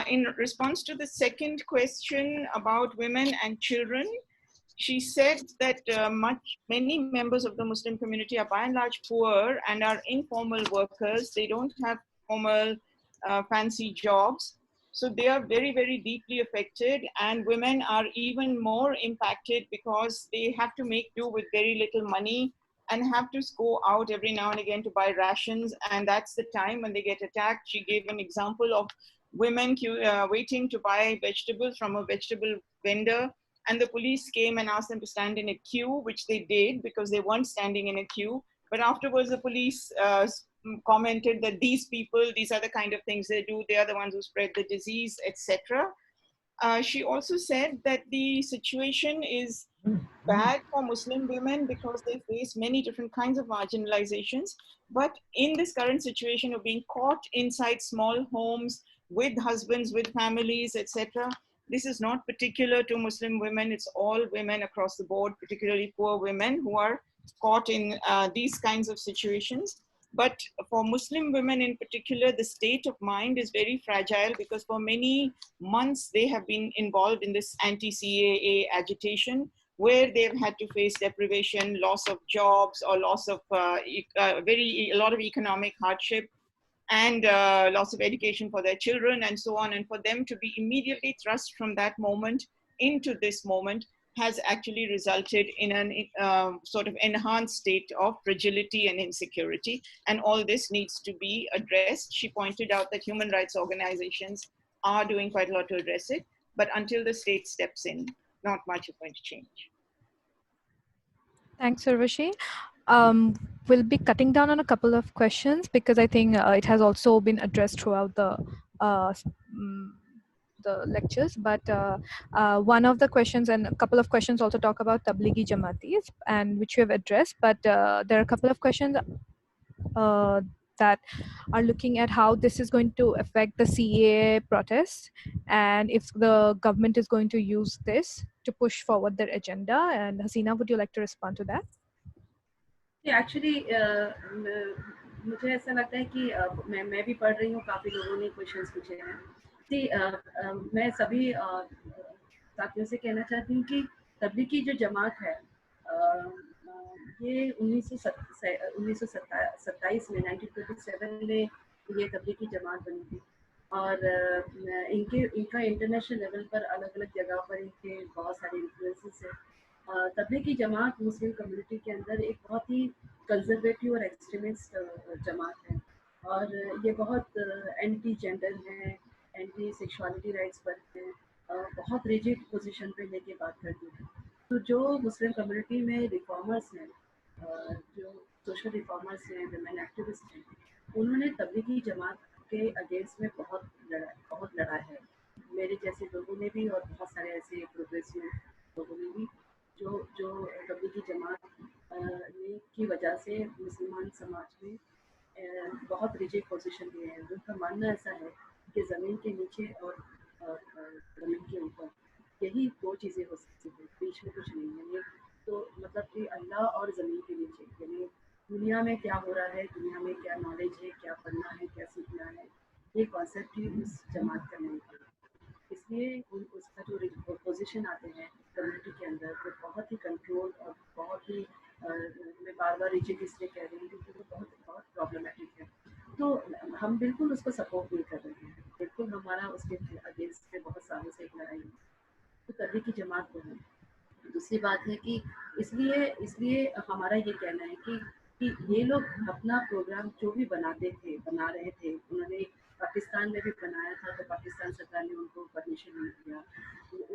In response to the second question about women and children, she said that many members of the Muslim community are by and large poor and are informal workers. They don't have formal fancy jobs. So they are very, very deeply affected, and women are even more impacted because they have to make do with very little money and have to go out every now and again to buy rations. And that's the time when they get attacked. She gave an example of women waiting to buy vegetables from a vegetable vendor, and the police came and asked them to stand in a queue, which they did because they weren't standing in a queue. But afterwards, the police commented that these people, these are the kind of things they do, they are the ones who spread the disease, etc. She also said that the situation is bad for Muslim women because they face many different kinds of marginalizations. But in this current situation of being caught inside small homes with husbands, with families, etc., this is not particular to Muslim women. It's all women across the board, particularly poor women who are caught in these kinds of situations. But for Muslim women in particular, the state of mind is very fragile because for many months they have been involved in this anti-CAA agitation, where they've had to face deprivation, loss of jobs, or loss of a lot of economic hardship, and loss of education for their children and so on. And for them to be immediately thrust from that moment into this moment has actually resulted in an sort of enhanced state of fragility and insecurity. And all this needs to be addressed. She pointed out that human rights organizations are doing quite a lot to address it, but until the state steps in, not much is going to change. Thanks, Urvashi. We'll be cutting down on a couple of questions because I think it has also been addressed throughout the lectures. But one of the questions and a couple of questions also talk about Tablighi Jamatis, and which we have addressed. But there are a couple of questions that are looking at how this is going to affect the CAA protests, and if the government is going to use this to push forward their agenda. And Hasina, would you like to respond to that? Actually मुझे ऐसा लगता है कि मैं भी पढ़ रही हूँ, काफ़ी लोगों ने क्वेश्चंस पूछे हैं। मैं सभी साथियों से कहना चाहती हूँ कि तबलीगी जो जमात है ये 1927 में 1927 में ये तबलीगी जमात बनी थी, और इनका इंटरनेशनल लेवल पर अलग अलग जगह पर इनके बहुत सारे इन्फ्लुएंसेस हैं। तबलीगी जमात मुस्लिम कम्युनिटी के अंदर एक बहुत ही कंजर्वेटिव और एक्सट्रीमिस्ट जमात है, और ये बहुत एंटी जेंडर है, एंटी सेक्सुअलिटी राइट्स पर है, बहुत रिजिड पोजीशन पे लेके बात करती है। तो जो मुस्लिम कम्युनिटी में रिफॉर्मर्स हैं, जो सोशल रिफॉर्मर्स हैं, विमेन एक्टिविस्ट हैं, उन्होंने तबलीगी जमात के अगेंस्ट में बहुत लड़ा है। मेरे जैसे लोगों ने भी और बहुत सारे ऐसे प्रोग्रेसिव लोगों ने भी जो तबलीगी जमात की वजह से मुसलमान समाज में बहुत रिजिड पोजीशन लिए हैं। उनका मानना ऐसा है कि ज़मीन के नीचे और ज़मीन के ऊपर यही दो चीज़ें हो सकती हैं, बीच में कुछ नहीं है। ये तो मतलब कि अल्लाह और ज़मीन के नीचे, यानी दुनिया में क्या हो रहा है, दुनिया में क्या नॉलेज है, क्या पढ़ना है, क्या सीखना है, ये कॉन्सेप्ट ही उस जमात का नहीं था। इसलिए उसका जो पोजीशन आते हैं कम्युनिटी के अंदर वो बहुत ही कंट्रोल और बहुत ही मैं बार बार रिजिड इसलिए कह रही हूँ क्योंकि वो बहुत बहुत प्रॉब्लमेटिक है। तो हम बिल्कुल उसको सपोर्ट नहीं कर रहे हैं, बिल्कुल हमारा उसके अगेंस्ट में बहुत सालों से एक लड़ाई है। तो तबलीगी की जमात को है। दूसरी बात है कि इसलिए इसलिए हमारा ये कहना है कि ये लोग अपना प्रोग्राम जो भी बनाते थे बना रहे थे, उन्होंने पाकिस्तान में भी बनाया था तो पाकिस्तान सरकार ने उनको परमिशन नहीं दिया।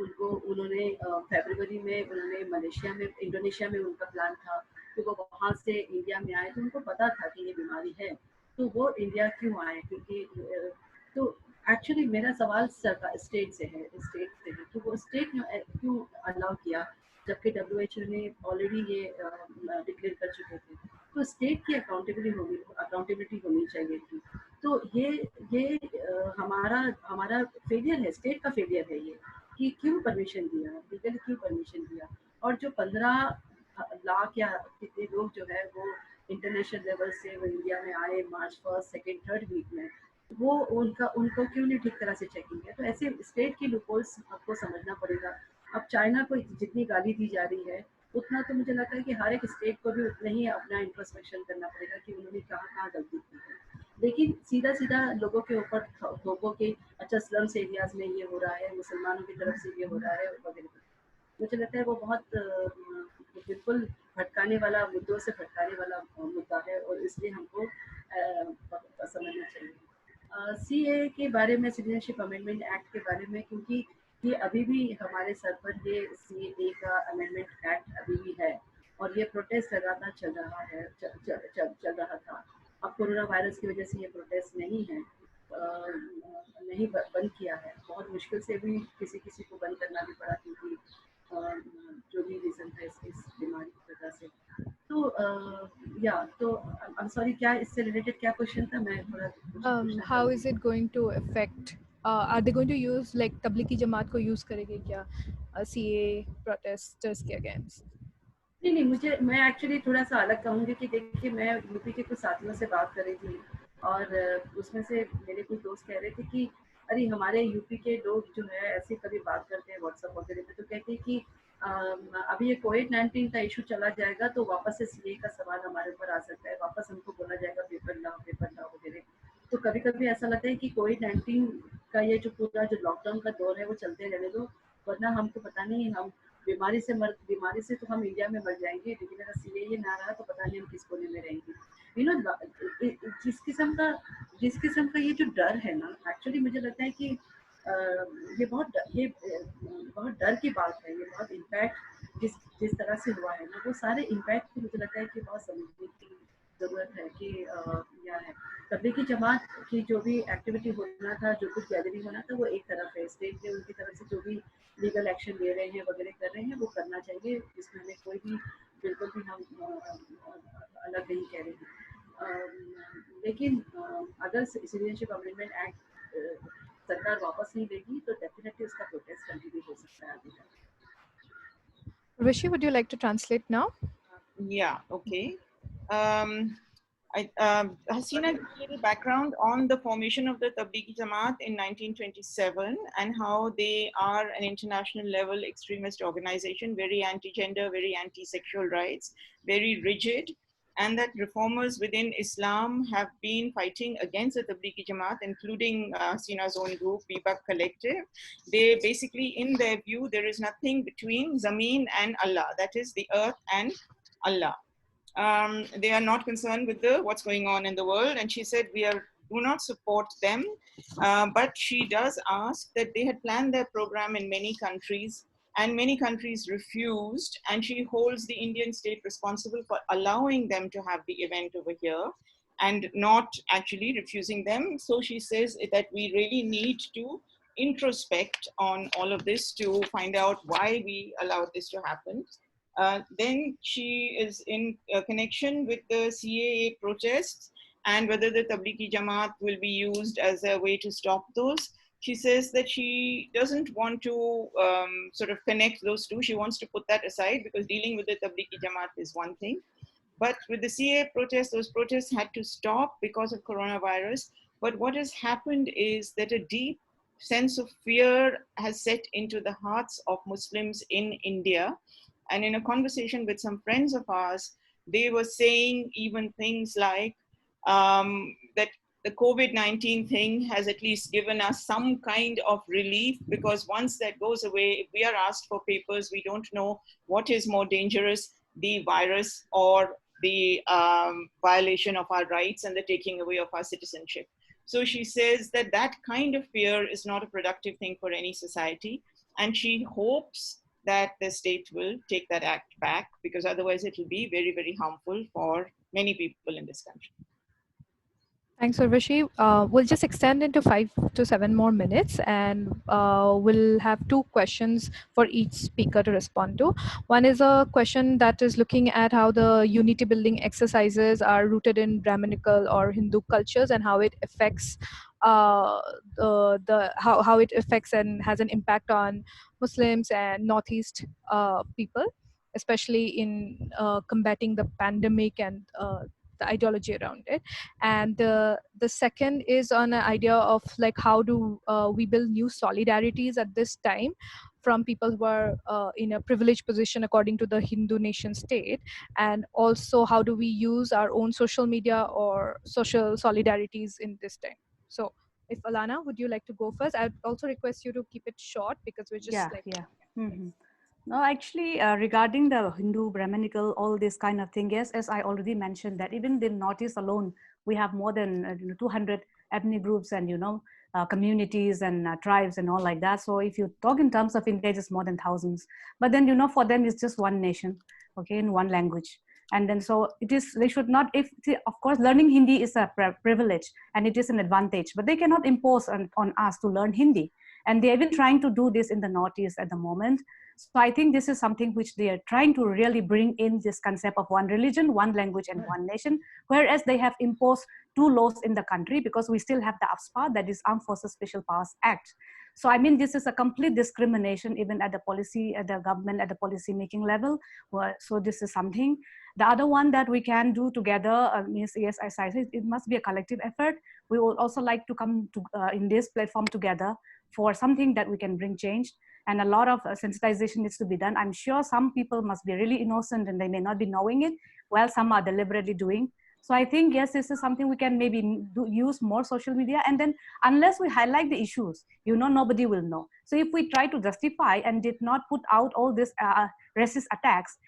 उनको उन्होंने फरवरी में उन्होंने मलेशिया में इंडोनेशिया में उनका प्लान था कि वो वहाँ से इंडिया में आए, तो उनको पता था कि ये बीमारी है, तो वो इंडिया क्यों आए? क्योंकि तो एक्चुअली मेरा सवाल सरकार स्टेट से है, कि वो स्टेट क्यों अलाउ किया जबकि WHO ने ऑलरेडी ये डिक्लेयर कर चुके थे। तो स्टेट की अकाउंटेबिलिटी होनी चाहिए थी। तो ये हमारा हमारा फेलियर है, स्टेट का फेलियर है ये कि क्यों परमिशन दिया, लीगल क्यों परमिशन दिया। और जो 15 लाख या कितने लोग जो है वो इंटरनेशनल लेवल से वो इंडिया में आए मार्च 1st, 2nd, 3rd वीक में, वो उनको क्यों नहीं ठीक तरह से चेकिंग है? तो ऐसे स्टेट की लूपहोल्स आपको समझना पड़ेगा। अब चाइना को जितनी गाली दी जा रही है उतना तो मुझे लगता है कि हर एक स्टेट को भी उतना ही अपना इंट्रोस्पेक्शन करना पड़ेगा कि उन्होंने कहाँ कहाँ गलती की है। लेकिन सीधा सीधा लोगों के ऊपर थोपो कि अच्छा स्लम्स एरियाज में ये हो रहा है, मुसलमानों की तरफ से ये हो रहा है वगैरह, मुझे लगता है वो बहुत बिल्कुल भटकाने वाला, मुद्दों से भटकाने वाला मुद्दा है और इसलिए हमको समझना चाहिए। CAA के बारे में, सिटीजनशिप अमेंडमेंट एक्ट के बारे में, क्योंकि ये अभी भी हमारे सर पर ये CAA का अमेंडमेंट एक्ट अभी भी है और ये प्रोटेस्ट लगातार चल रहा है, चल रहा था। अब कोरोना वायरस की वजह से ये प्रोटेस्ट नहीं है, नहीं बंद किया है, बहुत मुश्किल से भी किसी किसी को बंद करना भी पड़ा क्योंकि जो भी रीज़न था इस बीमारी की वजह से। तो या तो आई एम सॉरी, क्या इससे रिलेटेड क्या क्वेश्चन था? मैं थोड़ा पूछना How चाहूँगी। is it going to affect? Are they going to use like Tablighi Jamaat को use करेंगे क्या CAA protesters के against? नहीं, मैं एक्चुअली थोड़ा सा अलग कहूँगी कि देखिए, मैं यूपी के कुछ साथियों से बात कर रही थी और उसमें से मेरे कुछ दोस्त कह रहे थे कि अरे हमारे यूपी के लोग जो है ऐसे कभी बात करते हैं व्हाट्सएप वगैरह पे, तो कहते हैं कि अभी ये कोविड-19 का इशू चला जाएगा तो वापस से CAA का सवाल हमारे ऊपर आ सकता है, वापस हमको बोला जाएगा पेपर लाओ वगैरह। तो कभी कभी ऐसा लगता है कि कोविड-19 का ये जो पूरा जो लॉकडाउन का दौर है वो चलते रहने दो, वरना हमको पता नहीं, हम बीमारी से तो हम इंडिया में मर जाएंगे, लेकिन अगर CAA ना रहा तो पता नहीं हम किस कोने में रहेंगे। यू नो, जिस किस्म का ये जो डर है ना, एक्चुअली मुझे लगता है कि ये बहुत डर की बात है, ये बहुत इम्पैक्ट जिस तरह से हुआ है ना, वो सारे इम्पैक्ट को मुझे लगता है कि बहुत समझने की ज़रूरत है कि क्या है। तबलीगी जमात की जो भी एक्टिविटी होना था, जो कुछ गैदरिंग होना था, वो एक तरफ है, स्टेट ने उनकी तरफ से जो भी लीगल एक्शन ले रहे हैं वगैरह कर रहे हैं वो करना चाहिए, इसमें हमें कोई भी बिल्कुल भी हम अलग नहीं कह रहे हैं। लेकिन अगर सिटीजनशिप अमेंडमेंट एक्ट सरकार वापस नहीं लेगी तो डेफिनेटली उसका प्रोटेस्ट कंटिन्यू हो सकता है आगे जाके। Rishi, would you like to translate now? Yeah, okay. Hasina, give a little background on the formation of the Tablighi Jamaat in 1927 and how they are an international level extremist organization, very anti-gender, very anti-sexual rights, very rigid, and that reformers within Islam have been fighting against the Tablighi Jamaat, including Hasina's own group, Bibak Collective. They basically, in their view, there is nothing between Zameen and Allah, that is the earth and Allah. They are not concerned with what's going on in the world, and she said do not support them, but she does ask that they had planned their program in many countries and many countries refused, and she holds the Indian state responsible for allowing them to have the event over here and not actually refusing them. So she says that we really need to introspect on all of this to find out why we allowed this to happen. Then she is in connection with the CAA protests and whether the Tablighi Jamaat will be used as a way to stop those. She says that she doesn't want to sort of connect those two. She wants to put that aside because dealing with the Tablighi Jamaat is one thing. But with the CAA protests, those protests had to stop because of coronavirus. But what has happened is that a deep sense of fear has set into the hearts of Muslims in India. And in a conversation with some friends of ours, they were saying even things like that the COVID-19 thing has at least given us some kind of relief, because once that goes away, if we are asked for papers, we don't know what is more dangerous, the virus or the violation of our rights and the taking away of our citizenship. So she says that that kind of fear is not a productive thing for any society. And she hopes that the state will take that act back, because otherwise it will be very, very harmful for many people in this country. Thanks, Urvashi. We'll just extend into 5 to 7 more minutes, and we'll have 2 questions for each speaker to respond to. One is a question that is looking at how the unity building exercises are rooted in Brahminical or Hindu cultures, and how it affects how it affects and has an impact on Muslims and Northeast people, especially in combating the pandemic and the ideology around it. And the second is on an idea of like how do we build new solidarities at this time from people who are in a privileged position according to the Hindu nation state, and also how do we use our own social media or social solidarities in this time. So if Alana, would you like to go first? I'd also request you to keep it short because we're just Yeah, like yeah. No, actually, regarding the Hindu, Brahminical, all this kind of thing, yes, as I already mentioned, that even in Northeast alone, we have more than 200 ethnic groups and, communities and tribes and all like that. So if you talk in terms of India, it's more than thousands. But then, for them, it's just one nation, okay, in one language. And then so it is, they should not, of course, learning Hindi is a privilege and it is an advantage, but they cannot impose on us to learn Hindi. And they're even trying to do this in the Northeast at the moment. So I think this is something which they are trying to really bring in, this concept of one religion, one language, and one nation, whereas they have imposed 2 laws in the country, because we still have the AFSPA, that is Armed Forces Special Powers Act. So I mean, this is a complete discrimination, even at the policy, at the government, at the policy making level. So this is something. The other one that we can do together is, yes, as I said, it must be a collective effort. We would also like to come to in this platform together for something that we can bring change. And a lot of sensitization needs to be done. I'm sure some people must be really innocent and they may not be knowing it, while some are deliberately doing. So I think, yes, this is something we can maybe use more social media. And then unless we highlight the issues, nobody will know. So if we try to justify and did not put out all these racist attacks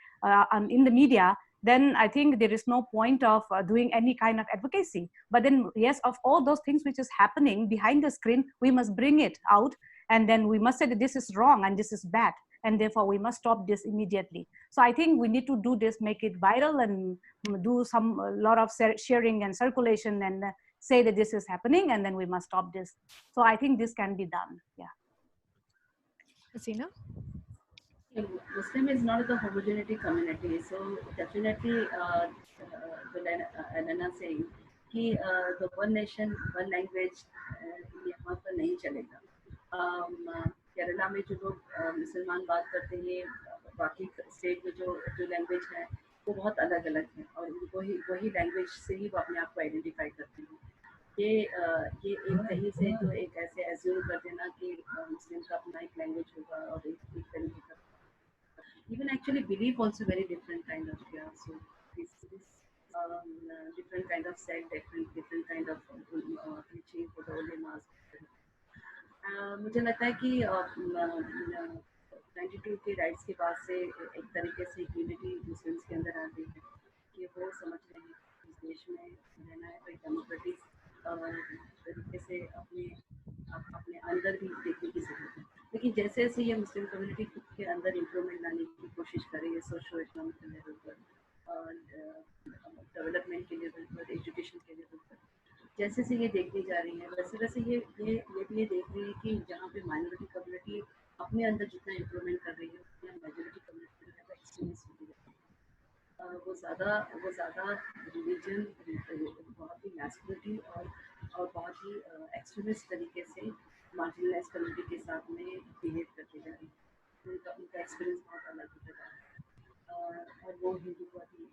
in the media, then I think there is no point of doing any kind of advocacy. But then, yes, of all those things which is happening behind the screen, we must bring it out. And then we must say that this is wrong and this is bad. And therefore, we must stop this immediately. So I think we need to do this, make it viral and do a lot of sharing and circulation and say that this is happening and then we must stop this. So I think this can be done. Yeah. Hasina? Muslim is not the homogeneity community, so definitely Elena saying कि the one nation one language यहाँ पर नहीं चलेगा. केरला में जो लोग मुसलमान बात करते हैं, बाकी स्टेट में जो लैंग्वेज है वो बहुत अलग अलग है और वही लैंग्वेज से ही वो अपने आप को आइडेंटिफाई करते हैं. ये एक कहीं से जो एक ऐसे एज्यूम कर देना कि मुस्लिम का अपना एक लैंग्वेज होगा और एक तरीके का, even actually belief also very different kind of, yeah. So this different kind of sect, different kind of teaching for the ulemas. मुझे लगता है कि 92 के राइट्स के बाद से एक तरीके से यूनिटी मुस्लिम्स के अंदर आ गई है कि वो समझ रहे हैं इस देश में रहना है तो एक डेमोक्रेटिक तरीके से अपने अंदर भी देखने की जरूरत है. लेकिन जैसे जैसे ये मुस्लिम कम्युनिटी खुद के अंदर इम्प्रूवमेंट लाने की कोशिश कर रही है सोशो इकोनॉमिक लेवल पर, डेवलपमेंट के लेवल पर, एजुकेशन के लेवल पर, जैसे से ये देखती जा रही है वैसे वैसे ये भी ये देख रही है कि जहाँ पे माइनॉरिटी कम्युनिटी अपने अंदर जितना इम्प्रूवमेंट कर रही है उतना मेजॉरिटी कम्युनिटी है एक्सट्रीमिस्ट होती है. वो ज़्यादा रिलीजन बहुत ही मैस्कुलिटी और बहुत ही एक्सट्रीमिस्ट तरीके से मार्जिनलाइज कम्युनिटी के साथ में बिहेव करते जा रही है. उनका एक्सपीरियंस बहुत अलग होता है और वो हिंदूवादी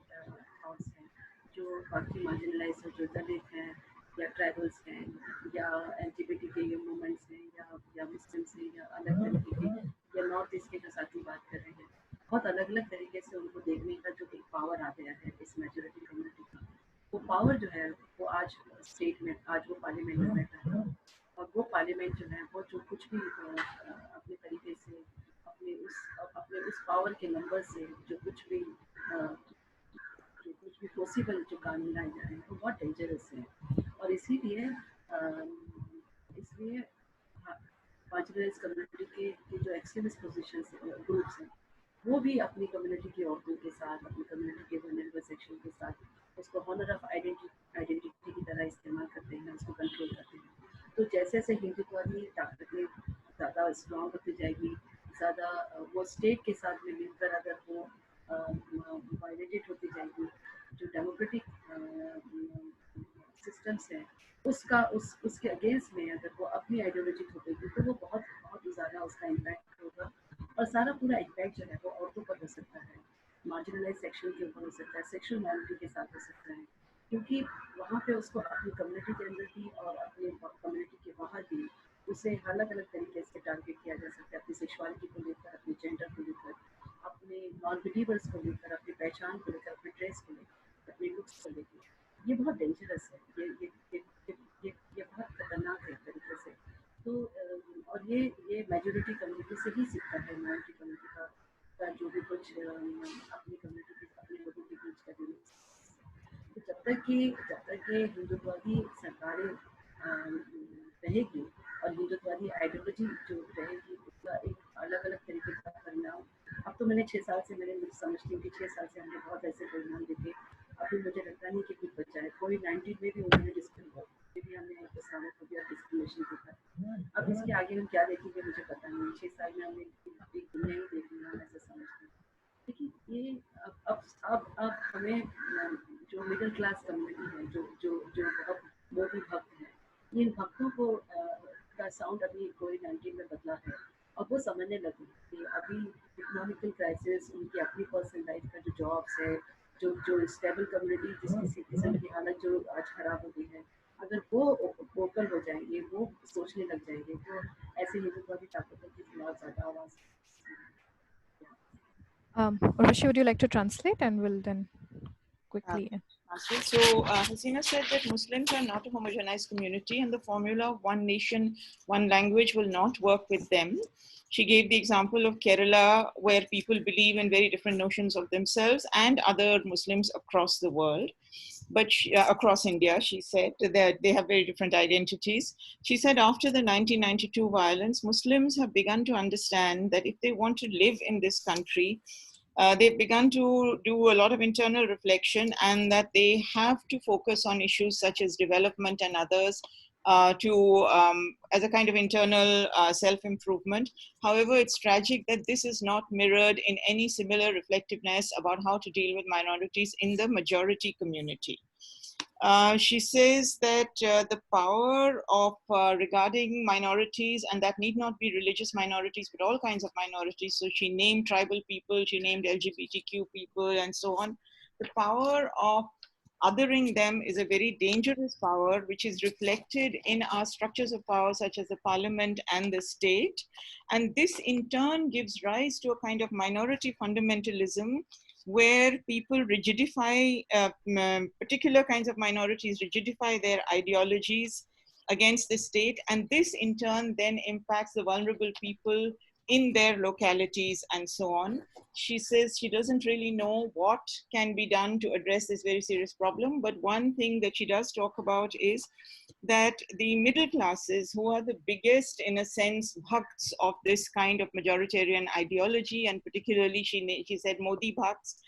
थॉट्स हैं जो बाकी मार्जिनलाइज है, जो दलित हैं, या ट्राइबल्स हैं या LGBT के मूवमेंट्स हैं या मुस्लिम्स हैं या अलग तरीके के या नॉर्थ ईस्ट के जो साथी बात कर रहे हैं, बहुत अलग अलग तरीके से उनको देखने का जो एक पावर आ गया है इस मेजोरिटी कम्युनिटी का, वो पावर जो है वो आज स्टेट में, आज वो पार्लियामेंट में बैठा है और वो पार्लियामेंट जो है वो जो कुछ भी अपने तरीके से अपने उस पावर के नंबर से जो कुछ भी पॉसिबल जो कानून लाए जा रहे हैं वो बहुत डेंजरस है और इसीलिए इसलिए मार्जिनलाइज कम्युनिटी के जो एक्सट्रीमिस्ट पोजीशन ग्रुप्स हैं वो भी अपनी कम्युनिटी की औरतों के साथ, अपनी कम्युनिटी के वल्नरेबल सेक्शन के साथ उसको हॉनर ऑफ आइडेंटिटी की तरह इस्तेमाल करते हैं, उसको कंट्रोल करते हैं। तो जैसे जैसे हिंदुत्वादी ताकतें ज़्यादा स्ट्रॉन्ग होती जाएगी, ज़्यादा वो स्टेट के साथ में मिलकर अगर वो वायलेटेड होती जाएगी, जो डेमोक्रेटिक सिस्टम्स हैं उसके अगेंस्ट में अगर वो अपनी आइडियोलॉजी थोपेगी तो वो बहुत बहुत ज़्यादा उसका इम्पैक्ट होगा और सारा पूरा इम्पैक्ट जो है वो औरतों पर हो सकता है, मार्जिनलाइज सेक्शन के ऊपर हो सकता है, सेक्शुअल माइनॉरिटी के साथ हो सकता है, क्योंकि वहाँ पे उसको अपनी कम्युनिटी के अंदर भी और अपने कम्युनिटी के बाहर भी उसे अलग अलग तरीके से टारगेट किया जा सकता है, अपनी सेक्सुअलिटी को लेकर, अपने जेंडर को लेकर, अपने नॉन बिलीवर्स को लेकर, अपनी पहचान को लेकर, अपने ड्रेस को लेकर, अपने लुक्स को लेकर। ये बहुत डेंजरस है, ये बहुत खतरनाक है एक तरीके से। तो और ये मेजोरिटी कम्युनिटी से ही सीखता है, माइनॉरिटी कम्युनिटी का जो भी कुछ अपनी कम्युनिटी के अपने लोगों के बीच का जो तो जब तक कि हिंदुत्ववादी सरकारें रहेगी और हिंदुत्ववादी आइडियोलॉजी जो रहेगी उसका एक अलग अलग तरीके का परिणाम। अब तो मैंने 6 साल से मैंने समझती हूँ कि 6 साल से हमने बहुत ऐसे परिणाम देखे, अभी मुझे लगता नहीं कि कुछ बचा है। कोविड-19 में भी उन्होंने भी हमने इस्लामोफोबिया डिस्क्रिमिनेशन देखा। अब इसके आगे हम क्या देखेंगे मुझे पता नहीं, 6 साल में हमने एक दुनिया ही देख लिया, मैं ऐसा समझती हूँ। लेकिन ये अब हमें जो मिडिल क्लास कम्युनिटी है, जो बहुत मोदी भक्त हैं, इन भक्तों को का साउंड अभी कोविड-19 में बदला है और वो समझने लगे कि अभी इकोनॉमिकल क्राइसिस, उनकी अपनी पर्सनल लाइफ का जो जॉब्स है, जो स्टेबल कम्युनिटी जिसकी किस्म की हालत जो आज खराब हो गई है, अगर वो वोकल हो जाएंगे, वो सोचने लग जाएंगे, तो ऐसे हिंदुत्ववादी ताकतों के खिलाफ ज़्यादा आवाज़। Urvashi, would you like to translate and we'll then quickly So Hasina said that Muslims are not a homogenized community and the formula of one nation, one language will not work with them. She gave the example of Kerala, where people believe in very different notions of themselves and other Muslims across the world. But across India, she said that they have very different identities. She said after the 1992 violence, Muslims have begun to understand that if they want to live in this country, they've begun to do a lot of internal reflection and that they have to focus on issues such as development and others as a kind of internal self-improvement. However, it's tragic that this is not mirrored in any similar reflectiveness about how to deal with minorities in the majority community. She says that the power of regarding minorities, and that need not be religious minorities, but all kinds of minorities. So she named tribal people, she named LGBTQ people, and so on. The power of othering them is a very dangerous power, which is reflected in our structures of power, such as the parliament and the state. And this in turn gives rise to a kind of minority fundamentalism, where people rigidify, particular kinds of minorities rigidify their ideologies against the state. And this in turn then impacts the vulnerable people in their localities and so on. She says she doesn't really know what can be done to address this very serious problem. But one thing that she does talk about is that the middle classes, who are the biggest, in a sense, bhakts of this kind of majoritarian ideology, and particularly she said Modi bhakts,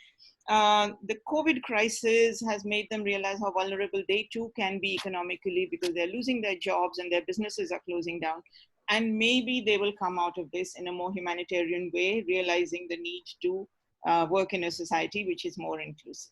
the COVID crisis has made them realize how vulnerable they too can be economically, because they're losing their jobs and their businesses are closing down. And maybe they will come out of this in a more humanitarian way, realizing the need to work in a society which is more inclusive.